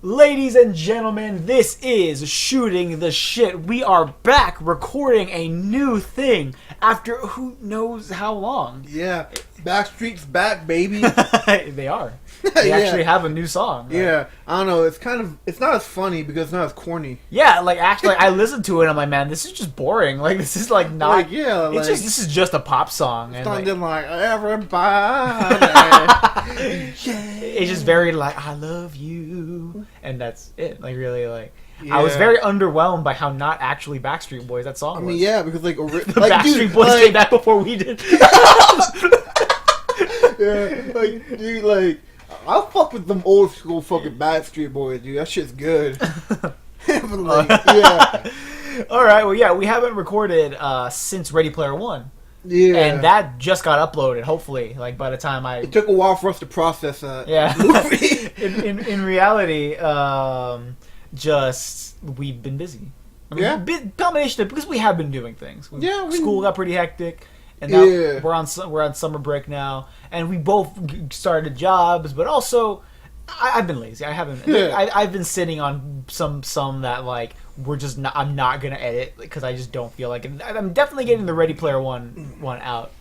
Ladies and gentlemen, this is Shooting the Shit. We are back recording a new thing after who knows how long. Yeah, Backstreet's back, baby. They are. They actually have a new song. Right? Yeah, I don't know. It's not as funny because it's not as corny. Yeah, like actually, I listened to it and I'm like, man, this is just boring. Like this is like not. Like, yeah, it's just this is just a pop song. It's And like everybody. It's just very like I love you, and that's it. Like really, like Yeah. I was very underwhelmed by how not actually Backstreet Boys that song was. I mean, yeah, because the Backstreet dude, Boys came back before we did. Yeah, like dude, like I'll fuck with them old school fucking Backstreet Boys, dude. That shit's good. But like, yeah. All right, well, yeah, we haven't recorded since Ready Player One. Yeah, And that just got uploaded, hopefully. Like, by the time it took a while for us to process that movie. in reality, just, we've been busy. I mean, Yeah. Combination of, because we have been doing things. School got pretty hectic. And now we're on summer break now. And we both started jobs, but also, I've been lazy. I haven't. Yeah. I've been sitting on some that, like, I'm not gonna edit because I just don't feel like it. I'm definitely getting the Ready Player One out.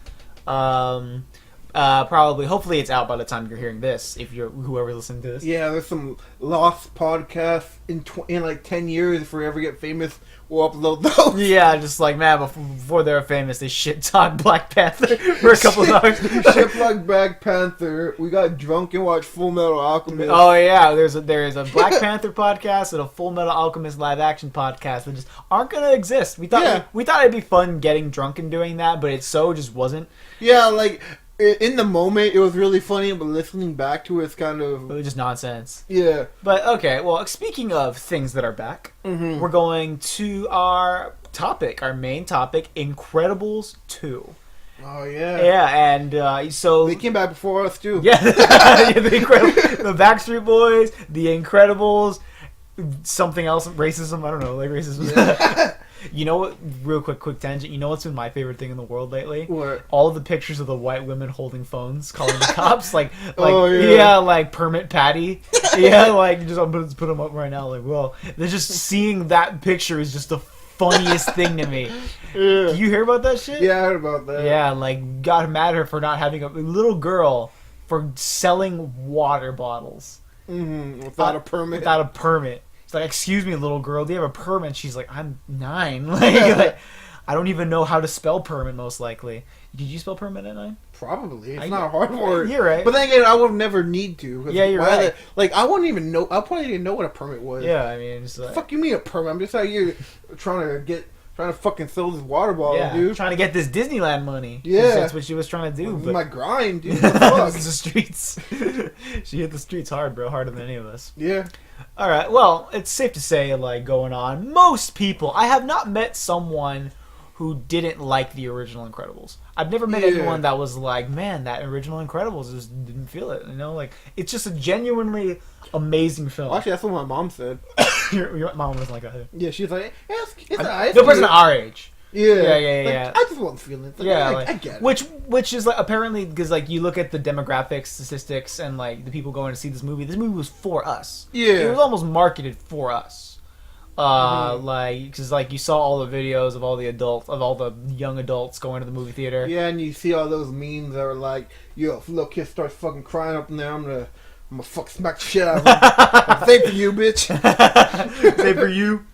Probably, hopefully, it's out by the time you're hearing this. If you're whoever's listening to this, Yeah, there's some lost podcasts in like 10 years. If we ever get famous, we'll upload those. yeah, just like man, before they're famous, they shit talk Black Panther for a couple of hours. Shit like Black Panther. We got drunk and watched Full Metal Alchemist. Oh yeah, there is a Black Panther podcast and a Full Metal Alchemist live action podcast that just aren't gonna exist. We thought it'd be fun getting drunk and doing that, but it just wasn't. Yeah, like in the moment it was really funny, but listening back to it's kind It of was just nonsense. yeah. But okay, well, speaking of things that are back, we're going to our main topic, Incredibles 2. Oh yeah. Yeah, and so They came back before us too. yeah, the Backstreet Boys, the Incredibles, something else, racism. I don't know, like racism. Yeah. You know what? Real quick tangent. You know what's been my favorite thing in the world lately? What? All of the pictures of the white women holding phones, calling the cops, like Oh, yeah. like Permit Patty, yeah, like just I'll put them up right now. Like, well, they're just seeing that picture is just the funniest thing to me. Yeah. Do you hear about that shit? Yeah, I heard about that. Yeah, like got mad at her for not having a little girl for selling water bottles Without a permit. Without a permit. It's like, excuse me, little girl, do you have a permit? She's like, I'm 9. like, I don't even know how to spell permit, most likely. Did you spell permit at 9? Probably. It's not a hard word. You're right. But then again, I would never need to. Yeah, you're right. Like, I wouldn't even know. I probably didn't know what a permit was. Yeah, I mean, it's like... Fuck you mean a permit? I'm just out here trying to fucking sell this water bottle, dude. Trying to get this Disneyland money. Yeah. That's what she was trying to do. But my grind, dude. What the fuck? the streets. She hit the streets hard, bro. Harder than any of us. Yeah. All right. Well, it's safe to say, like, going on, most people... I have not met someone who didn't like the original Incredibles. I've never met anyone that was like, man, that original Incredibles just didn't feel it. You know, like, it's just a genuinely amazing film. Well, actually, that's what my mom said. your mom wasn't like that. Yeah, she's like, it's alright. The person our age. Yeah. Yeah. I just wasn't feeling it. Like, Yeah, I get it. Which is like apparently because like you look at the demographics, statistics, and like the people going to see this movie. This movie was for us. Yeah. It was almost marketed for us. Like because like you saw all the videos of all the young adults going to the movie theater. Yeah, and you see all those memes that are like, yo, if a little kid starts fucking crying up in there, I'm gonna fuck smack the shit out of him. Say for you, bitch. Say for you.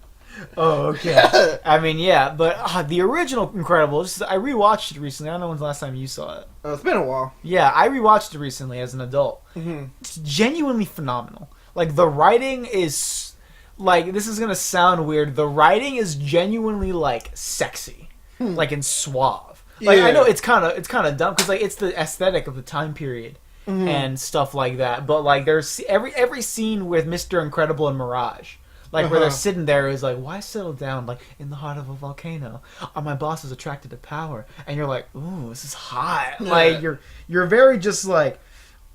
Oh, okay. I mean, yeah, but the original Incredibles, I rewatched it recently. I don't know when's the last time you saw it. It's been a while. Yeah, I rewatched it recently as an adult. It's genuinely phenomenal. Like, the writing is... Like, this is gonna sound weird. The writing is genuinely, like, sexy. Like, and suave. Like, I know it's kind of dumb, because, like, it's the aesthetic of the time period. And stuff like that. But, like, there's... Every scene with Mr. Incredible and Mirage... Like, where they're sitting there is like, why settle down, like, in the heart of a volcano? My boss is attracted to power. And you're like, ooh, this is hot. Yeah. Like, you're very just like,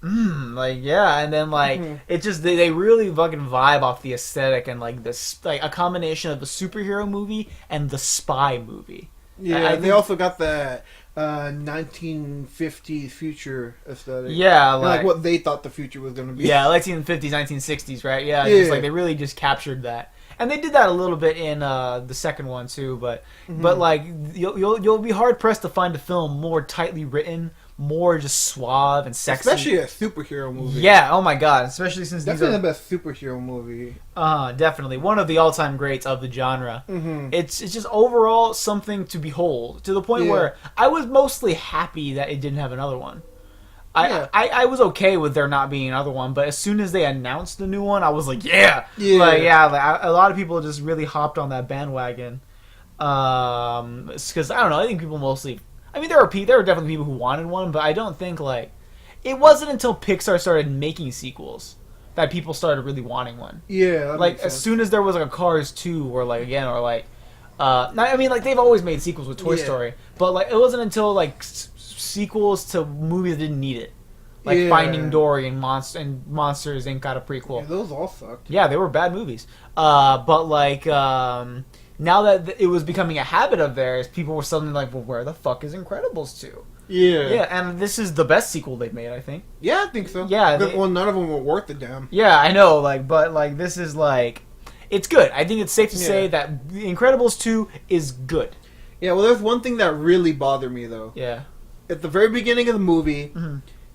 like, yeah. And then, like, it just, they really fucking vibe off the aesthetic and, like, this, like, a combination of the superhero movie and the spy movie. Yeah, they also got the 1950s future aesthetic. Yeah, Like what they thought the future was going to be. Yeah, 1950s, 1960s, right? Yeah, Yeah. just like they really just captured that, and they did that a little bit in the second one too. But like you'll be hard pressed to find a film more tightly written, more just suave and sexy. Especially a superhero movie. Yeah. Oh my god. Especially since definitely these are the best superhero movie. definitely one of the all-time greats of the genre. Mm-hmm. It's just overall something to behold, to the point where I was mostly happy that it didn't have another one. I was okay with there not being another one, but as soon as they announced the new one, I was like, a lot of people just really hopped on that bandwagon. Because I don't know, I think people mostly. I mean, there were definitely people who wanted one, but I don't think like it wasn't until Pixar started making sequels that people started really wanting one. Yeah, like as soon as there was like a Cars 2 or like I mean, like they've always made sequels with Toy Story, but like it wasn't until like sequels to movies that didn't need it, like Finding Dory and Monsters Inc. got a prequel. Yeah, those all sucked. Yeah, they were bad movies. But like now that it was becoming a habit of theirs, people were suddenly like, well, where the fuck is Incredibles 2? Yeah. Yeah, and this is the best sequel they've made, I think. Yeah, I think so. Yeah. Well, none of them were worth the damn. Yeah, I know, like, but like this is like, it's good. I think it's safe to say that Incredibles 2 is good. Yeah, well, there's one thing that really bothered me though. Yeah. At the very beginning of the movie,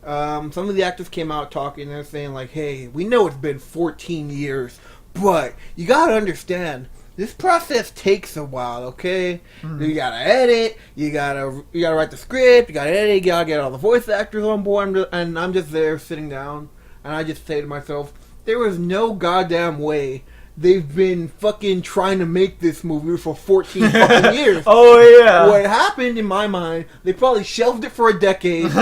some of the actors came out talking. They're saying like, "Hey, we know it's been 14 years, but you gotta understand." This process takes a while, okay? You gotta edit, you gotta write the script, you gotta edit, you gotta get all the voice actors on board, and I'm just there sitting down, and I just say to myself, there is no goddamn way they've been fucking trying to make this movie for 14 fucking years. Oh, yeah. What happened, in my mind, they probably shelved it for a decade,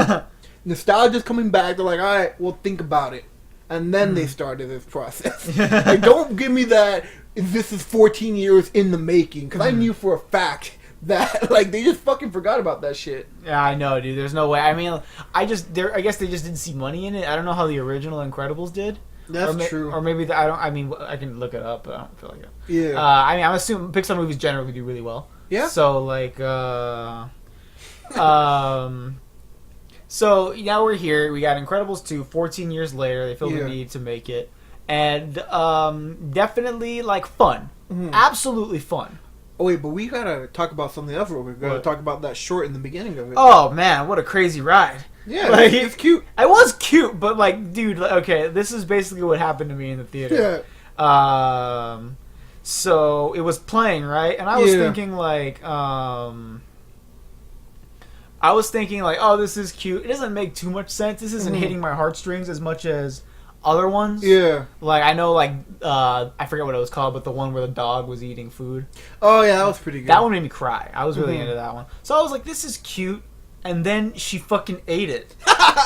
nostalgia's coming back, they're like, alright, we'll think about it. And then they started this process. Like, don't give me that this is 14 years in the making, because I knew for a fact that like they just fucking forgot about that shit. Yeah, I know, dude. There's no way. I mean, I guess they just didn't see money in it. I don't know how the original Incredibles did. That's true. Or maybe I don't. I mean, I can look it up, but I don't feel like it. Yeah. I mean, I'm assuming Pixar movies generally do really well. Yeah. So like, so now we're here. We got Incredibles 2. 14 years later, they feel the need to make it. And definitely like fun, absolutely fun. Oh wait, but we gotta talk about something else. We gotta talk about that short in the beginning of it. Oh man, what a crazy ride! Yeah, like, it's cute. It was cute, but like, dude, okay, this is basically what happened to me in the theater. Yeah. So it was playing, right, and I was thinking like, oh, this is cute. It doesn't make too much sense. This isn't hitting my heartstrings as much as other ones. Yeah. Like, I know, like, I forget what it was called, but the one where the dog was eating food. Oh, yeah, that was pretty good. That one made me cry. I was really into that one. So I was like, this is cute. And then she fucking ate it.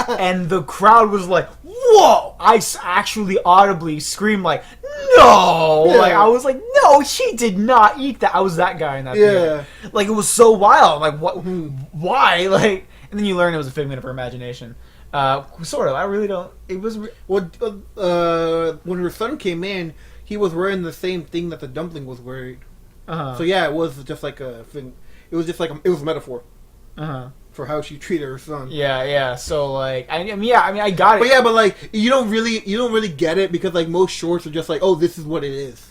And the crowd was like, whoa! I actually audibly screamed like, no! Yeah. Like, I was like, no, she did not eat that. I was that guy in that theater. Like, it was so wild. Like, what? Why? Like, and then you learn it was a figment of her imagination. Sort of. I really don't. It was. When her son came in, he was wearing the same thing that the dumpling was wearing. So yeah, it was just like a thing. It was just like it was a metaphor. For how she treated her son. Yeah. So like, I mean, I got it. But like, you don't really get it because like most shorts are just like, oh, this is what it is.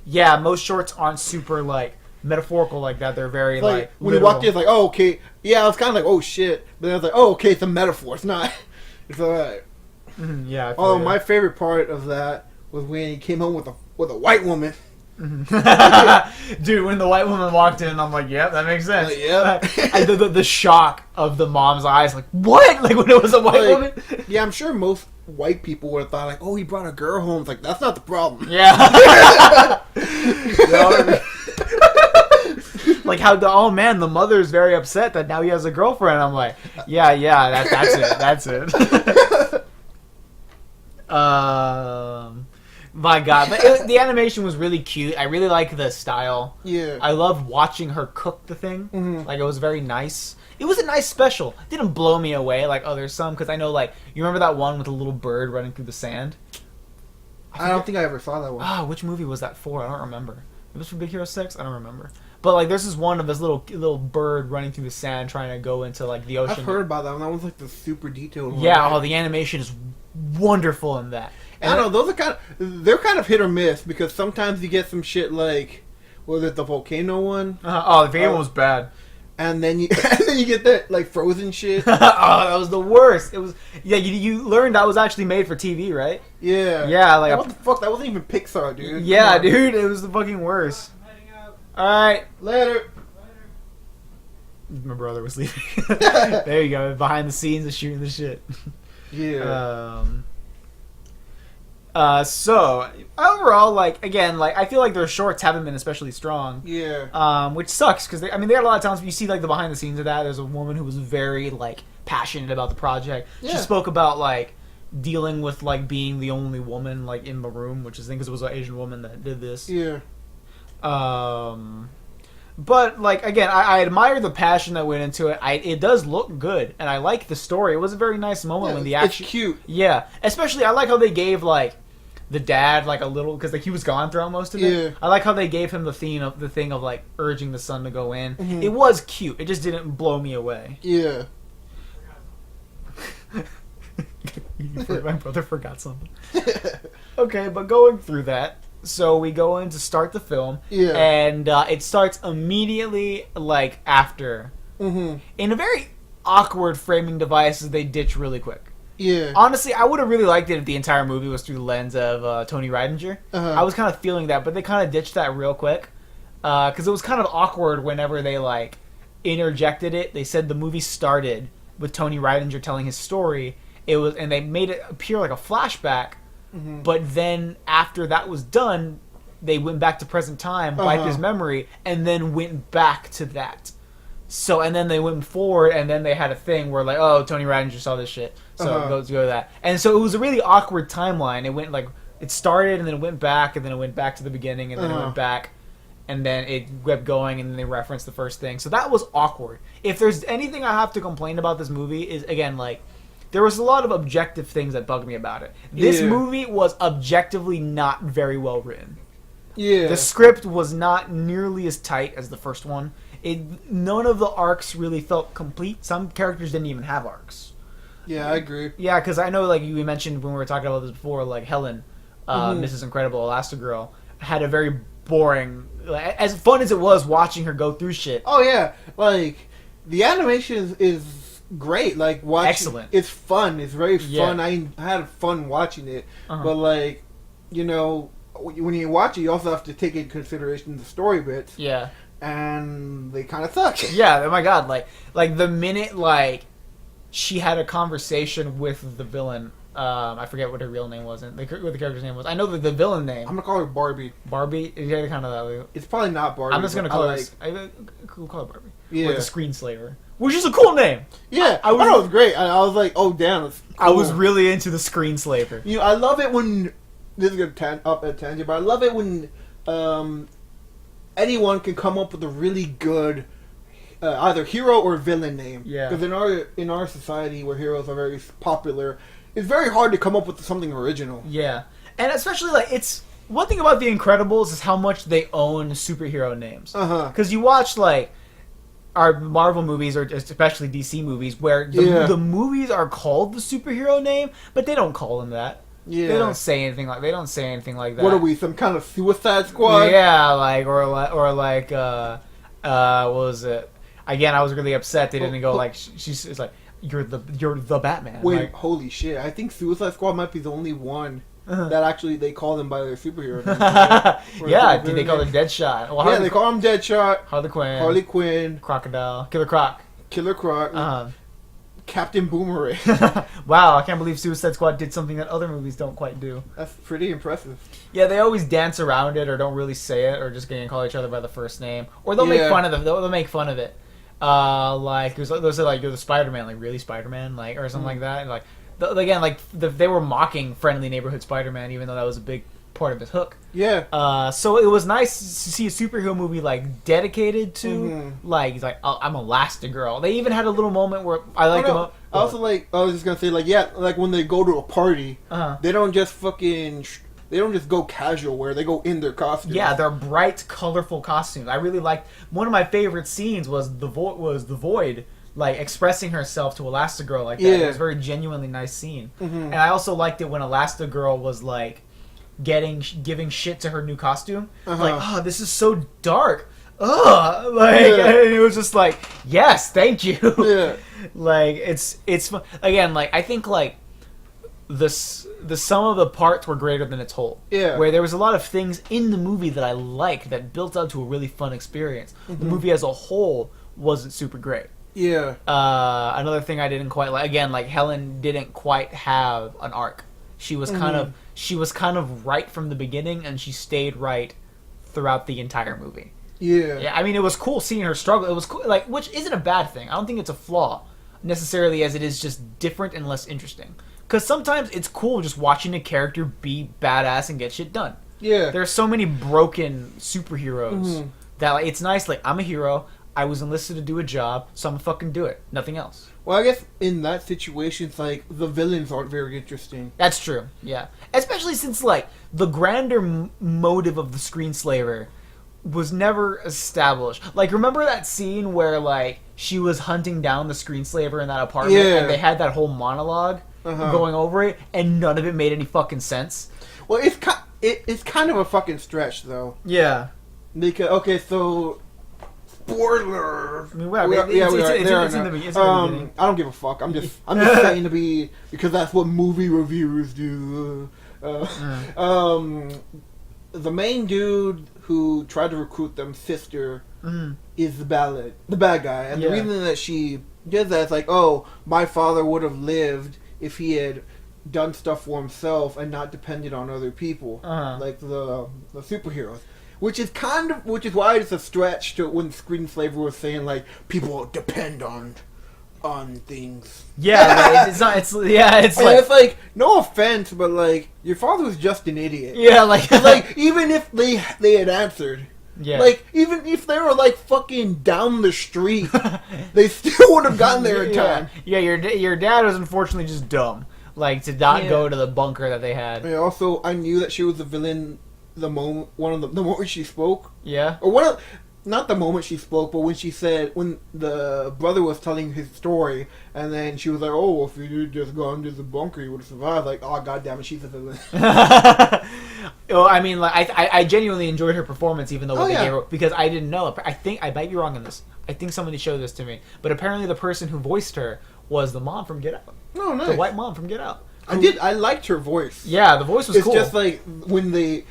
Yeah, most shorts aren't super like metaphorical like that. They're very like when you walked in, it's like, oh, okay. Yeah, I was kind of like, oh shit, but then I was like, oh, okay, it's a metaphor. It's not. It's alright. Yeah. Oh, my favorite part of that was when he came home with a white woman. Dude, when the white woman walked in, I'm like, yep, that makes sense. The shock of the mom's eyes, like, what? Like, when it was a white woman? Yeah, I'm sure most white people would have thought, like, oh, he brought a girl home. It's like, that's not the problem. Yeah. Like, how oh man, the mother's very upset that now he has a girlfriend. I'm like, yeah, that's it. My God, but the animation was really cute. I really like the style. Yeah, I loved watching her cook the thing. Like, it was very nice. It was a nice special. It didn't blow me away like others some, because I know, like, you remember that one with a little bird running through the sand? I don't think I ever saw that one. Which movie was that for? I don't remember. It was for Big Hero 6? I don't remember. But like, there's this one of this little bird running through the sand trying to go into like the ocean. I've heard about that one. That one's like the super detailed one. Yeah, right? the animation is wonderful in that. And I don't know, they're kind of hit or miss because sometimes you get some shit like, was it the volcano one? The volcano one was bad. And then you get that like frozen shit. That was the worst. It was you learned that was actually made for TV, right? Yeah. Yeah, like what the fuck? That wasn't even Pixar, dude. Yeah, dude, it was the fucking worst. All right, Later. my brother was leaving. There you go, behind the scenes of shooting the shit. Yeah. So overall, like again, like I feel like their shorts haven't been especially strong. Yeah. Which sucks because they had a lot of times. You see like the behind the scenes of that. There's a woman who was very like passionate about the project. Yeah. She spoke about like dealing with like being the only woman like in the room, which is I think because it was an Asian woman that did this. Yeah. But like again, I admire the passion that went into it. It does look good, and I like the story. It was a very nice moment when the action. It's cute. Yeah, especially I like how they gave like the dad like a little because like he was gone throughout most of it. Yeah. I like how they gave him the thing of like urging the son to go in. Mm-hmm. It was cute. It just didn't blow me away. Yeah. My brother forgot something. Okay, but going through that. So we go in to start the film, Yeah. and it starts immediately, like, after. Mm-hmm. In a very awkward framing device that they ditch really quick. Yeah. Honestly, I would have really liked it if the entire movie was through the lens of Tony Reidinger. Uh-huh. I was kind of feeling that, but they kind of ditched that real quick. Because it was kind of awkward whenever they, like, interjected it. They said the movie started with Tony Reidinger telling his story. And they made it appear like a flashback. Mm-hmm. But then after that was done, they went back to present time, wiped his memory, and then went back to that. So, and then they went forward, and then they had a thing where like, oh, Tony Reidinger saw this shit, so go to that. And so it was a really awkward timeline. It went like, it started, and then it went back, and then it went back to the beginning, and then it went back, and then it kept going, and then they referenced the first thing. So that was awkward. If there's anything I have to complain about this movie is, again, like, there was a lot of objective things that bugged me about it. This movie was objectively not very well written. Yeah. The script was not nearly as tight as the first one. None of the arcs really felt complete. Some characters didn't even have arcs. Yeah, I agree. Yeah, because I know, like, you mentioned when we were talking about this before, like, Helen, Mrs. Incredible, Elastigirl, had a very boring... Like, as fun as it was watching her go through shit. Oh, yeah. Like, the animation is great. Like, watching, excellent. It's fun. It's very fun. Yeah. I had fun watching it. But, like, you know, when you watch it, you also have to take into consideration the story bits. Yeah. And they kind of suck. Yeah, oh my god, like the minute like she had a conversation with the villain, I forget what her real name was, and what the character's name was. I know the villain name. I'm gonna call her Barbie. Barbie? Yeah, kind of that way. It's probably not Barbie. I'm just gonna call her. Like, We'll call her Barbie. Yeah. Or the Screenslaver, which is a cool name. Yeah, I thought it was great. I was like, oh damn, it's cool. I was really into the Screenslaver. You know, I love it when this is gonna up at tangent, but I love it when anyone can come up with a really good either hero or villain name. Yeah. Because in our society where heroes are very popular, it's very hard to come up with something original. Yeah, and especially like it's one thing about The Incredibles is how much they own superhero names. Because you watch like our Marvel movies or especially DC movies where the movies are called the superhero name, but they don't call them that. Yeah. They don't say anything like that. What are we, some kind of Suicide Squad? Yeah, like what was it? Again, I was really upset they didn't go like she's like you're the Batman. Wait, like, holy shit! I think Suicide Squad might be the only one that actually they call them by their superhero name. Yeah, they call it Deadshot. Well, yeah, they call him Deadshot, Harley Quinn, Crocodile, Killer Croc, Captain Boomerang. Wow, I can't believe Suicide Squad did something that other movies don't quite do. That's pretty impressive. Yeah, they always dance around it or don't really say it or just gonna call each other by the first name. Or they'll make fun of them. They'll make fun of it. Like they'll say like you're the Spider-Man, like really Spider-Man, like or something like that. And, like again, like they were mocking friendly neighborhood Spider-Man, even though that was a big part of his hook. Yeah. So it was nice to see a superhero movie like dedicated to like I'm Elastigirl. They even had a little moment where I like them. I also like. I was just gonna say like when they go to a party, they don't just fucking they don't just go casual wear; they go in their costumes. Yeah, they're bright, colorful costumes. I really liked. One of my favorite scenes was the Void like expressing herself to Elastigirl like that. Yeah. It was a very genuinely nice scene, and I also liked it when Elastigirl was like giving shit to her new costume. Like, oh, this is so dark. Ugh, like and it was just like, yes, thank you. Yeah. Like it's fun. Again, like I think like the sum of the parts were greater than its whole. Yeah. Where there was a lot of things in the movie that I liked that built up to a really fun experience. The movie as a whole wasn't super great. Yeah. Another thing I didn't quite like, again, like Helen didn't quite have an arc. She was kind of right from the beginning, and she stayed right throughout the entire movie. Yeah. I mean, it was cool seeing her struggle. It was cool, like, which isn't a bad thing. I don't think it's a flaw necessarily, as it is just different and less interesting. Because sometimes it's cool just watching a character be badass and get shit done. Yeah. There are so many broken superheroes that like, it's nice. Like, I'm a hero. I was enlisted to do a job, so I'm gonna fucking do it. Nothing else. Well, I guess in that situation, it's like the villains aren't very interesting. That's true. Yeah, especially since like the grander motive of the Screenslaver was never established. Like, remember that scene where like she was hunting down the Screenslaver in that apartment, and they had that whole monologue going over it, and none of it made any fucking sense. Well, it's kind of a fucking stretch, though. Yeah. Because so. Spoiler. I mean, it's in the beginning. I don't give a fuck. I'm just saying to be, because that's what movie reviewers do. The main dude who tried to recruit them sister is the bad guy, and the reason that she did that is like, oh, my father would have lived if he had done stuff for himself and not depended on other people, like the superheroes. Which is why it's a stretch to when Screenslaver was saying like people depend on things. Yeah, it's not. It's it's like, no offense, but like your father was just an idiot. Yeah, like even if they had answered. Yeah. Like, even if they were, like, fucking down the street, they still would have gotten there in time. Yeah, your dad was unfortunately just dumb. Like, to not go to the bunker that they had. And also, I knew that she was the villain the moment she spoke. Yeah. Or not the moment she spoke, but when the brother was telling his story, and then she was like, oh, well, if you had just gone to the bunker, you would have survived. Like, oh, goddamn it, she's a villain. Well, I mean, like, I genuinely enjoyed her performance, even though they gave her, because I didn't know. I might be wrong on this. I think somebody showed this to me. But apparently the person who voiced her was the mom from Get Out. Oh, nice. The white mom from Get Out. I liked her voice. Yeah, the voice was cool. It's just like when they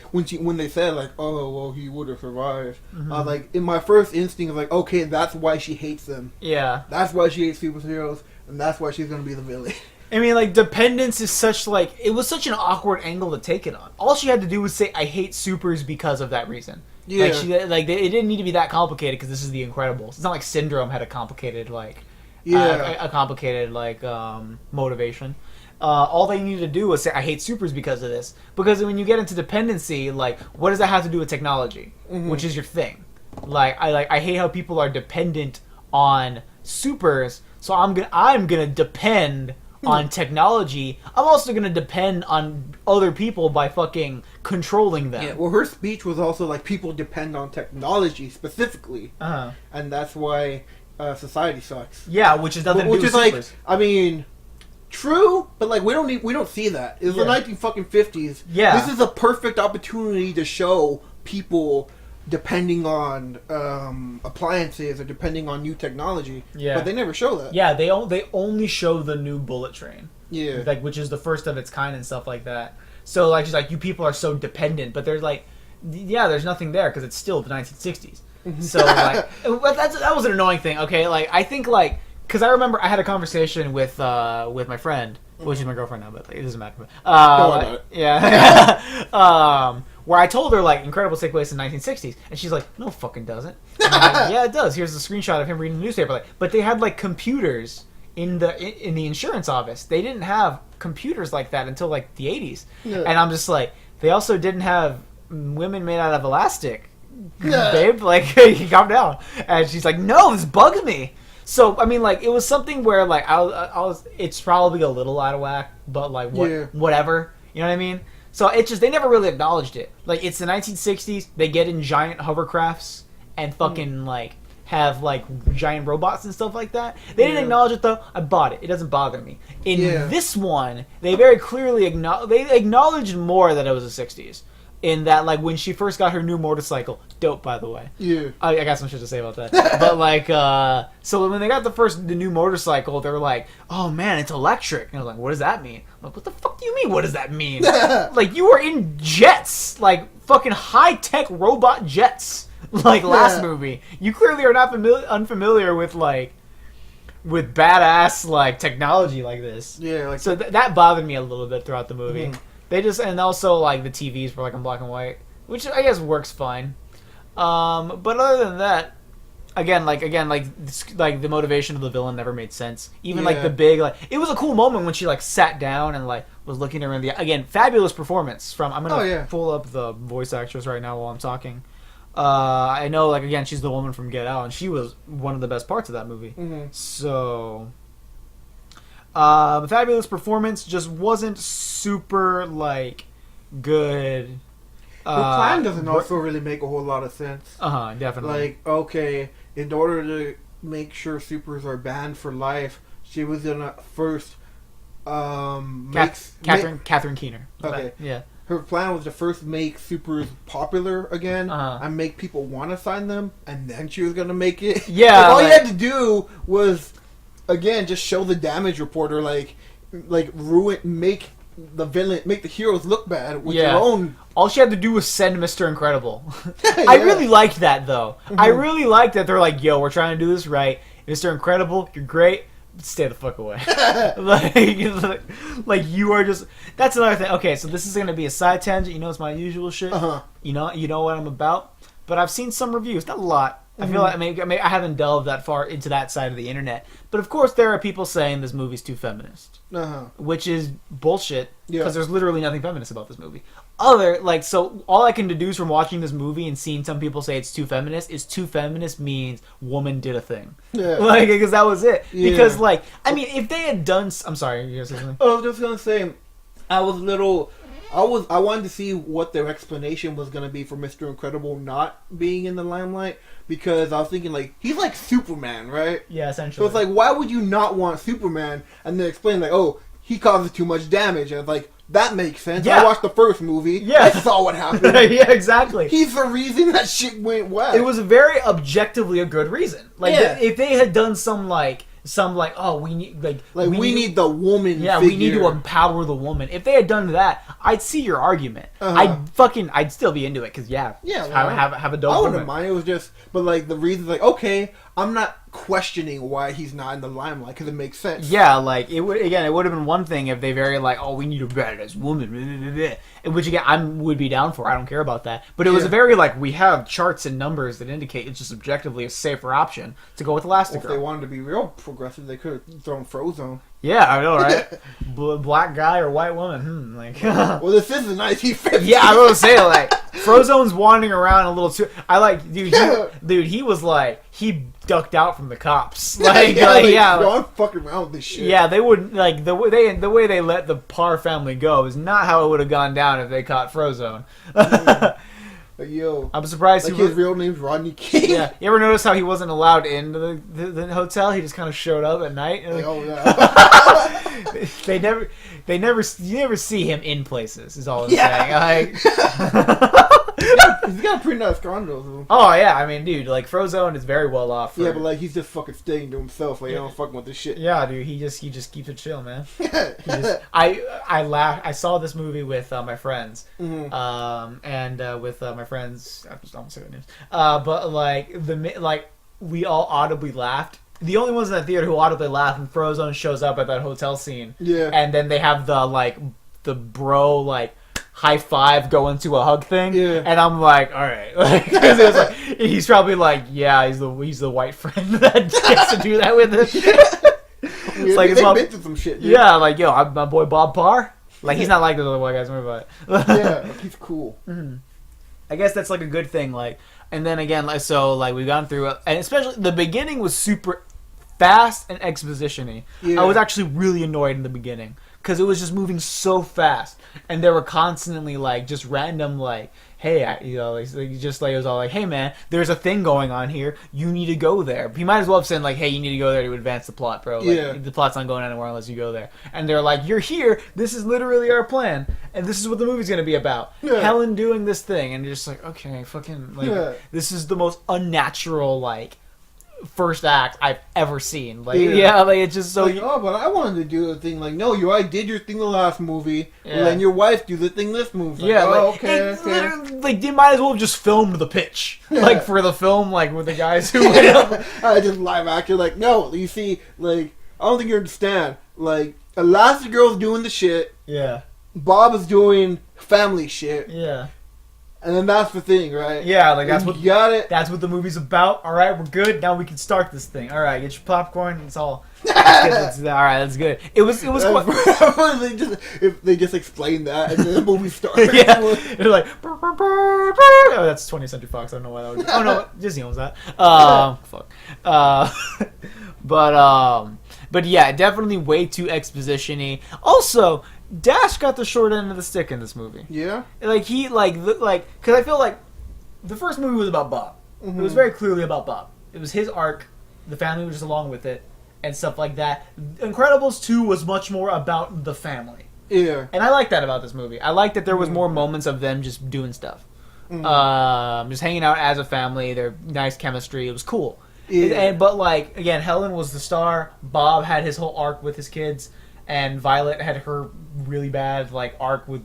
said like, oh well, he would have survived. Like in my first instinct was like, okay, that's why she hates them. Yeah, that's why she hates superheroes, and that's why she's gonna be the villain. I mean, like, dependence is it was such an awkward angle to take it on. All she had to do was say, I hate supers because of that reason. Yeah, it didn't need to be that complicated because this is The Incredibles. It's not like Syndrome had a complicated motivation. All they needed to do was say, I hate supers because of this. Because when you get into dependency, like, what does that have to do with technology? Which is your thing. I hate how people are dependent on supers, so I'm gonna depend on technology. I'm also gonna depend on other people by fucking controlling them. Yeah, well, her speech was also like, people depend on technology specifically. And that's why society sucks. Yeah, which is nothing to do with supers. I mean... True, but like we don't see that. It's the 1950s. Yeah, this is a perfect opportunity to show people depending on appliances or depending on new technology. Yeah, but they never show that. Yeah, they only show the new bullet train. Yeah, like which is the first of its kind and stuff like that. So like she's like, you people are so dependent, but there's like, there's nothing there because it's still the 1960s. So like, that was an annoying thing. Okay, like I think like. Because I remember I had a conversation with my friend, well, she's my girlfriend now, but it doesn't matter. Where I told her like Incredibles take place in the 1960s, and she's like, "No, fucking doesn't." And I'm like, yeah, it does. Here's a screenshot of him reading the newspaper. Like, but they had like computers in the insurance office. They didn't have computers like that until like the 80s, and I'm just like, they also didn't have women made out of elastic, babe. Like, calm down. And she's like, "No, this bugs me." So, I mean, like, it was something where, like, I was it's probably a little out of whack, but, like, whatever. You know what I mean? So it's just they never really acknowledged it. Like it's the 1960s, they get in giant hovercrafts and fucking like have like giant robots and stuff like that. They didn't acknowledge it though. I bought it. It doesn't bother me. In this one, they very clearly acknowledged more that it was the 60s. In that, like, when she first got her new motorcycle, dope, by the way. Yeah. I got some shit to say about that. But, like, so when they got the new motorcycle, they were like, oh, man, it's electric. And I was like, what does that mean? I'm like, what the fuck do you mean, what does that mean? Like, you were in jets. Like, fucking high-tech robot jets. Like, last movie. You clearly are not unfamiliar with, like, with badass, like, technology like this. Yeah, like... So that bothered me a little bit throughout the movie. They just, and also like the TVs were like in black and white, which I guess works fine. But other than that, again, like the motivation of the villain never made sense. Even like the big, like, it was a cool moment when she like sat down and like was looking around again, fabulous performance from, I'm gonna pull up the voice actress right now while I'm talking. I know, like, again, she's the woman from Get Out, and she was one of the best parts of that movie. So... fabulous performance, just wasn't super, like, good. The plan doesn't also really make a whole lot of sense. Definitely. Like, okay, in order to make sure supers are banned for life, she was gonna first Catherine Keener. Okay. Yeah. Her plan was to first make supers popular again and make people want to sign them, and then she was gonna make it. Yeah. Like, all you had to do was, again, just show the damage reporter, like make the heroes look bad with their own. All she had to do was send Mr. Incredible. I really liked that, though. I really liked that they're like, yo, we're trying to do this right. Mr. Incredible, you're great. Stay the fuck away. like you are just... That's another thing. Okay, so this is going to be a side tangent. You know, it's my usual shit. You know what I'm about. But I've seen some reviews. Not a lot. I feel like I haven't delved that far into that side of the internet. But of course, there are people saying this movie's too feminist. Which is bullshit. Because there's literally nothing feminist about this movie. So all I can deduce from watching this movie and seeing some people say it's too feminist is too feminist means woman did a thing. Like, because that was it. Because, like, I mean, if they had done... I'm sorry, you guys saying something? I was just going to say, I wanted to see what their explanation was going to be for Mr. Incredible not being in the limelight, because I was thinking, like, he's like Superman, right? Yeah, essentially. So it's like, why would you not want Superman? And then explain, like, oh, he causes too much damage. And it's like, that makes sense. I watched the first movie. I saw what happened. Yeah, exactly. He's the reason that shit went well. It was very objectively a good reason. Like, if they had done some, oh, we need, we need the woman figure. We need to empower the woman. If they had done that, I'd see your argument. I'd still be into it, because, have a dope I woman. wouldn't mind. It was just, but, like, the reason's like, okay, I'm not questioning why he's not in the limelight, because it makes sense. Yeah, like, it would have been one thing if they very, like, oh, we need a badass woman, which, again, I would be down for. I don't care about that. But it was a very, like, we have charts and numbers that indicate it's just objectively a safer option to go with Elastigirl. If they wanted to be real progressive, they could have thrown Frozone. Yeah, I know, right? Black guy or white woman? Well, this is the 1950s. Yeah, I was gonna say, like, Frozone's wandering around a little too... he was like... He ducked out from the cops. I'm fucking around with this shit. Yeah, they wouldn't... Like, the way they let the Parr family go is not how it would have gone down if they caught Frozone. Like, yo, I'm surprised his real name's Rodney King. Yeah, you ever notice how he wasn't allowed into the hotel? He just kind of showed up at night. And you never see him in places. Is all I'm saying. He's got a pretty nice condo though. Oh yeah, I mean, dude, like Frozone is very well off. But like he's just fucking staying to himself. Like, I don't fucking with this shit. Yeah, dude, he just keeps it chill, man. I laughed. I saw this movie with my friends, and with my friends. I just don't say their names. But we all audibly laughed. The only ones in that theater who audibly laughed when Frozone shows up at that hotel scene. Yeah, and then they have the bro high five go into a hug thing, and I'm like, all right, because it was he's probably like, yeah, he's the white friend that gets to do that with him. It's like they've been through some shit. Dude. Yeah, like, yo, I'm my boy Bob Parr. Like, he's not like those other white guys. Remember about it? Yeah, he's cool. Mm-hmm. I guess that's a good thing. And then again, we've gone through, and especially the beginning was super fast and exposition-y. Yeah. I was actually really annoyed in the beginning. because it was just moving so fast, and there were constantly like just random like, hey, it was all like, hey man, there's a thing going on here, you need to go there. He might as well have said like, hey, you need to go there to advance the plot, bro. Like, the plot's not going anywhere unless you go there. And they're like, you're here, this is literally our plan, and this is what the movie's gonna be about. Helen doing this thing, and you're just like, okay, fucking like, this is the most unnatural like first act I've ever seen. Like, like it's just so. Like, oh, but I wanted to do the thing. Like, no, you already did your thing the last movie. Well, then your wife do the thing this movie. Like, okay. Like, they might as well have just filmed the pitch, like for the film, like with the guys who went up. I just live action. Like, no, you see, like, I don't think you understand. Like, Elastigirl's doing the shit. Yeah. Bob is doing family shit. Yeah. And then that's the thing, right? Yeah, like that's what you got it. That's what the movie's about. All right, we're good. Now we can start this thing. All right, get your popcorn. It's all. All right, that's good. It was quite. they just explain that and then the movie starts. Yeah, they're like. Oh, that's 20th Century Fox. I don't know why that was. Oh no, Disney owns that. Fuck. But yeah, definitely way too exposition-y. Also, Dash got the short end of the stick in this movie. Yeah? Like, because I feel like the first movie was about Bob. Mm-hmm. It was very clearly about Bob. It was his arc, the family was just along with it, and stuff like that. Incredibles 2 was much more about the family. Yeah. And I like that about this movie. I like that there was more moments of them just doing stuff. Mm-hmm. Just hanging out as a family, their nice chemistry. It was cool. Yeah. But, like, again, Helen was the star. Bob had his whole arc with his kids. And Violet had her really bad, like, arc with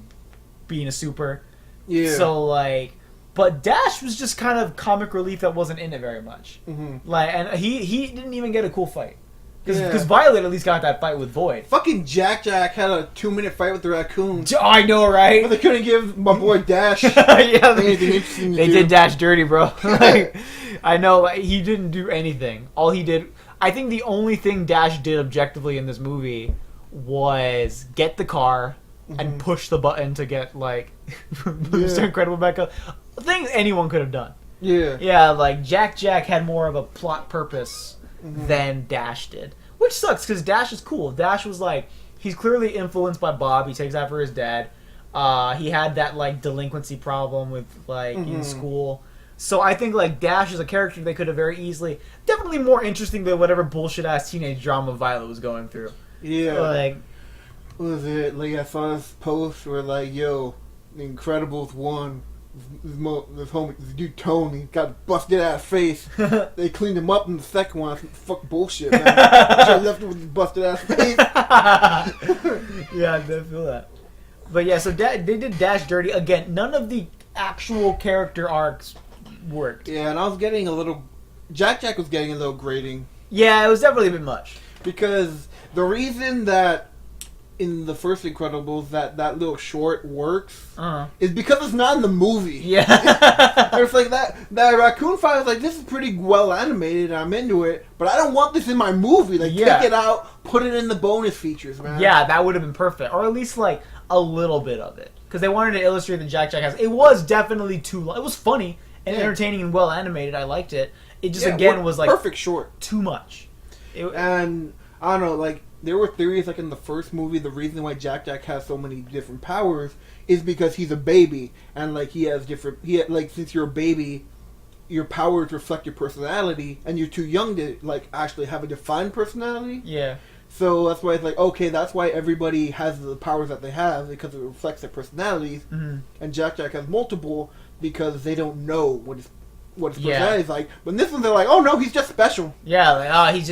being a super. Yeah. So, like... But Dash was just kind of comic relief that wasn't in it very much. Mm-hmm. Like, and he didn't even get a cool fight. Because Violet at least got that fight with Void. Fucking Jack had a 2-minute fight with the raccoon. I know, right? But they couldn't give my boy Dash anything interesting to do. They did Dash dirty, bro. Like, I know, like, he didn't do anything. All he did... I think the only thing Dash did objectively in this movie was get the car and push the button to get, like, Mr. Incredible back up. Things anyone could have done. Yeah. Yeah, like, Jack had more of a plot purpose than Dash did. Which sucks, because Dash is cool. Dash was, like, he's clearly influenced by Bob. He takes after his dad. He had that, like, delinquency problem with, like, in school. So I think, like, Dash is a character they could have very easily... Definitely more interesting than whatever bullshit-ass teenage drama Violet was going through. Yeah. Like... What was it? Like, I saw this post where, like, yo, The Incredibles 1... This dude Tony got busted ass face. They cleaned him up in the second one. Fuck bullshit, man. I left him with busted ass face. Yeah, I did feel that. But yeah, so they did Dash dirty again. None of the actual character arcs worked. Yeah, and I was getting a little. Jack was getting a little grating. Yeah, it was definitely a bit much. Because the reason that in the first Incredibles that little short works is because it's not in the movie. Yeah. It's like that raccoon fight was like, this is pretty well animated and I'm into it, but I don't want this in my movie. Like, take it out, put it in the bonus features, man. Yeah, that would have been perfect. Or at least, like, a little bit of it. Because they wanted to illustrate that Jack has... It was definitely too long. It was funny and entertaining and well animated. I liked it. It just, again, was, like... Perfect short. Too much. And, I don't know, like... There were theories, like in the first movie, the reason why Jack has so many different powers is because he's a baby, and like since you're a baby, your powers reflect your personality, and you're too young to like actually have a defined personality. Yeah. So that's why it's like, okay, that's why everybody has the powers that they have, because it reflects their personalities, and Jack has multiple because they don't know what his personality is like. But in this one, they're like, oh no, he's just special. Yeah, like, he's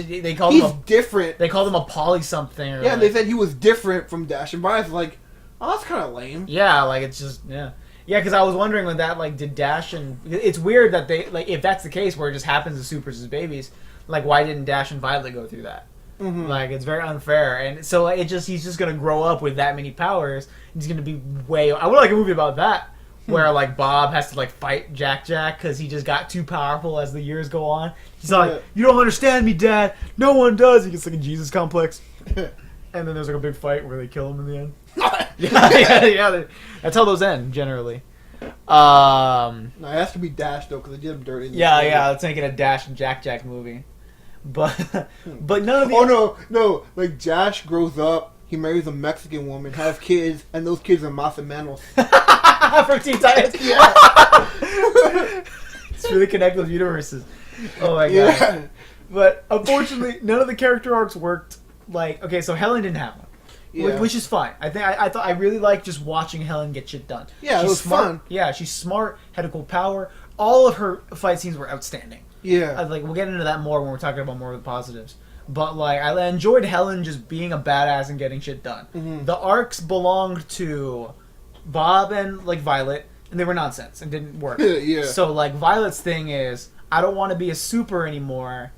different. They called him a poly something. Or they said he was different from Dash and Brian. Like, oh, that's kind of lame. Yeah, like it's just because I was wondering with that, like, did Dash and it's weird that they like if that's the case where it just happens to supers as babies, like why didn't Dash and Violet go through that? Like, it's very unfair, and so like, he's just gonna grow up with that many powers. He's gonna be I would like a movie about that. Where, like, Bob has to, like, fight Jack because he just got too powerful as the years go on. He's like, you don't understand me, Dad. No one does. He gets, like, a Jesus complex. And then there's, like, a big fight where they kill him in the end. Yeah. That's how those end, generally. No, it has to be Dash, though, because they did him dirty. Let's make it a Dash and Jack movie. But none of the... Oh, no. Like, Dash grows up. he marries a Mexican woman, has kids, and those kids are Mathemanos. From Teen Titans. Yeah. It's really connected with universes. Oh my god. Yeah. But unfortunately, none of the character arcs worked. Like, okay, so Helen didn't have one. Yeah. Which is fine. I thought I really liked just watching Helen get shit done. Yeah, she's it was smart. fun. Yeah, she's smart, had a cool power. All of her fight scenes were outstanding. Yeah. Like, we'll get into that more when we're talking about more of the positives. But like, I enjoyed Helen just being a badass and getting shit done. Mm-hmm. The arcs belonged to Bob and like Violet, and they were nonsense and didn't work. Yeah. So like, Violet's thing is, I don't want to be a super anymore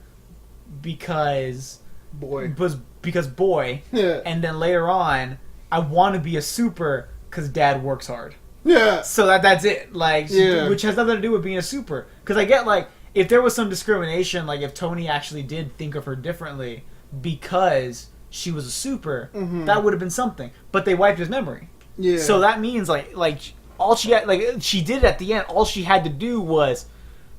because Boy. because boy. Yeah. And then later on, I want to be a super because Dad works hard. Yeah. So that's it. Like, Yeah. which has nothing to do with being a super. Because I get like, if there was some discrimination, like if Tony actually did think of her differently because she was a super, that would have been something. But they wiped his memory. Yeah. So that means like all she had, like she did at the end. All she had to do was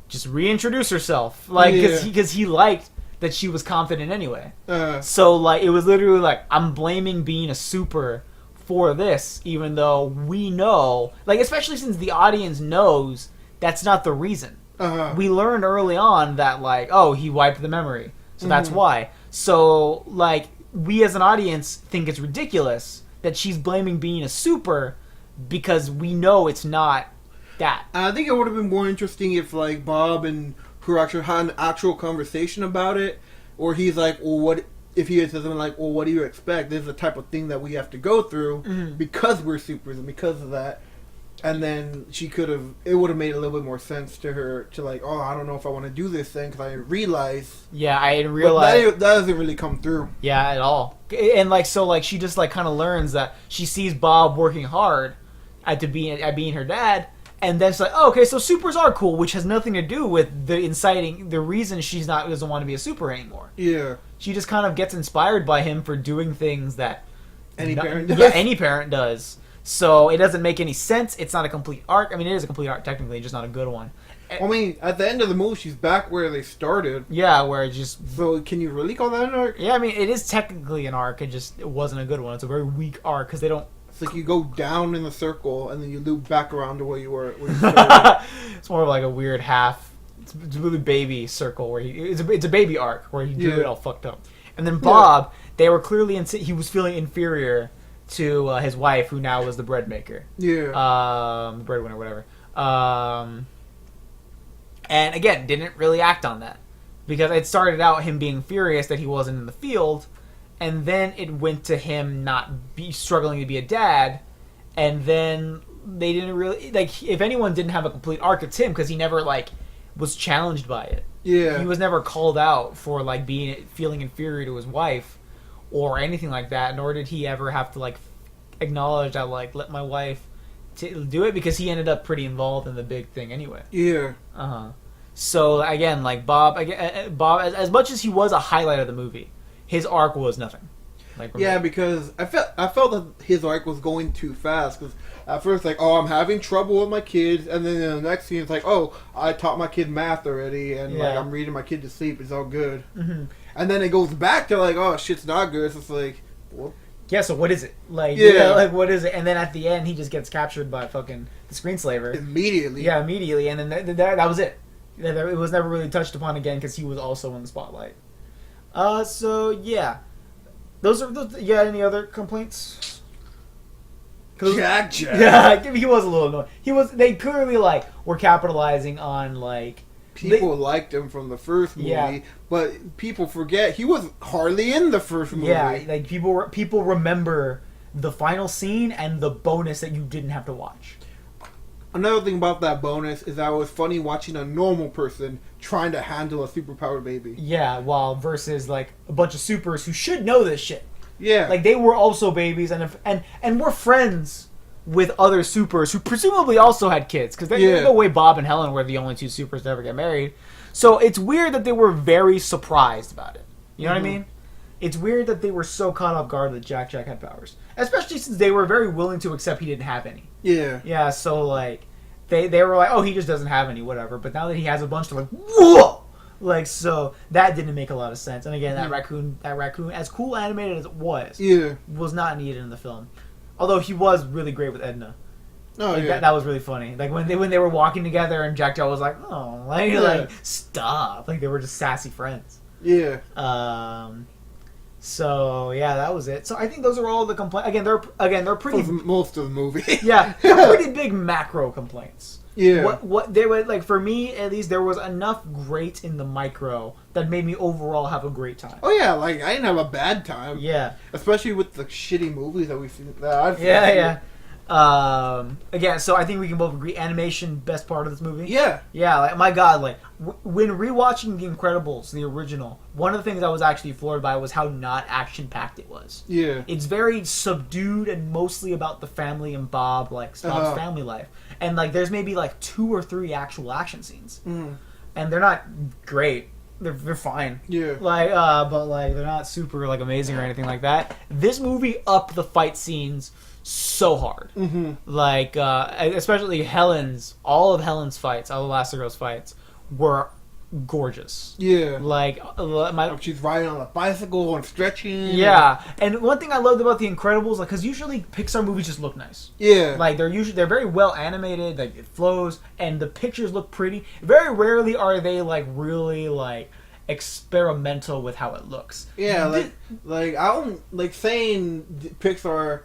just reintroduce herself, like because he liked that she was confident anyway. So like it was literally like, I'm blaming being a super for this, even though we know, like especially since the audience knows that's not the reason. We learned early on that like, oh, he wiped the memory, so that's why. So like we as an audience think it's ridiculous that she's blaming being a super because we know it's not that. I think it would have been more interesting if like Bob and her actually had an actual conversation about it, or he's like, well, what if he says something like, well, what do you expect? This is the type of thing that we have to go through because we're supers and because of that. And then she could have, it would have made a little bit more sense to her to like, oh, I don't know if I want to do this thing because I realize. Yeah, I didn't realize. That doesn't really come through. Yeah, at all. And like, so like she just like kind of learns that she sees Bob working hard at being her dad. And then she's like, oh, okay, so supers are cool, which has nothing to do with the reason she's doesn't want to be a super anymore. Yeah. She just kind of gets inspired by him for doing things that any parent does. Yeah, any parent does. So it doesn't make any sense. It's not a complete arc. I mean, it is a complete arc technically, just not a good one. I mean, at the end of the movie, she's back where they started. Yeah, where it just. So can you really call that an arc? Yeah, I mean, it is technically an arc. It wasn't a good one. It's a very weak arc because they don't. It's like you go down in the circle and then you loop back around to where you were. Where you started. It's more of like a weird half. It's a really baby circle where it's a baby arc where he drew it all fucked up. And then Bob, they were clearly he was feeling inferior to his wife, who now was the bread maker. Yeah. The breadwinner, whatever. And again, didn't really act on that because it started out him being furious that he wasn't in the field, and then it went to him struggling to be a dad, and then they didn't really like. If anyone didn't have a complete arc, it's him because he never like was challenged by it. Yeah. He was never called out for like feeling inferior to his wife or anything like that, nor did he ever have to like acknowledge that like let my wife do it, because he ended up pretty involved in the big thing anyway. Yeah. So again, like Bob, as much as he was a highlight of the movie, his arc was nothing. Like, yeah, because I felt that his arc was going too fast. Because at first, like, oh, I'm having trouble with my kids, and then in the next scene, it's like, oh, I taught my kid math already, and like I'm reading my kid to sleep. It's all good. And then it goes back to like, oh, shit's not good. So it's like, well, yeah. So what is it? Like, yeah, like what is it? And then at the end, he just gets captured by fucking the screenslaver immediately. Yeah, immediately, and then that was it. It was never really touched upon again because he was also in the spotlight. So yeah. Those. You got any other complaints? Jack. Yeah, he was a little annoying. They clearly like were capitalizing on like people liked him from the first movie, but people forget he was hardly in the first movie. Yeah, like people remember the final scene and the bonus that you didn't have to watch. Another thing about that bonus is that it was funny watching a normal person trying to handle a superpowered baby. Yeah, while versus like a bunch of supers who should know this shit. Yeah, like they were also babies and were friends with other supers who presumably also had kids, because there's no way Bob and Helen were the only two supers to ever get married. So it's weird that they were very surprised about it. You know what I mean? It's weird that they were so caught off guard that Jack had powers, especially since they were very willing to accept he didn't have any. Yeah, so like they were like, oh, he just doesn't have any, whatever. But now that he has a bunch, they're like, whoa, Like, so that didn't make a lot of sense. And again, that raccoon, as cool animated as it was not needed in the film. Although he was really great with Edna. Oh, like, yeah. that was really funny. Like when they were walking together and Jack Jaw was like, oh, like stop. Like they were just sassy friends. Yeah. So yeah, that was it. So I think those are all the complaints. They're pretty. For most of the movie. Yeah, they're pretty big macro complaints. Yeah. What they were like for me at least, there was enough great in the micro that made me overall have a great time. Oh yeah, like I didn't have a bad time. Yeah. Especially with the shitty movies that we've seen. Yeah. Again, so I think we can both agree animation best part of this movie. Yeah. Yeah, like my god, like when rewatching The Incredibles, the original, one of the things I was actually floored by was how not action packed it was. Yeah. It's very subdued and mostly about the family and Bob's family life. And like there's maybe like 2 or 3 actual action scenes. Mm. And they're not great. They're fine. Yeah. Like but like they're not super like amazing or anything like that. This movie upped the fight scenes so hard. Mm-hmm. Like especially all of Helen's fights, all of Elastigirl's fights were gorgeous. Yeah. Like she's riding on a bicycle and stretching. Yeah. And one thing I loved about The Incredibles, like, because usually Pixar movies just look nice. Yeah. Like they're very well animated. Like it flows, and the pictures look pretty. Very rarely are they like really like experimental with how it looks. Yeah. Like I don't like saying Pixar.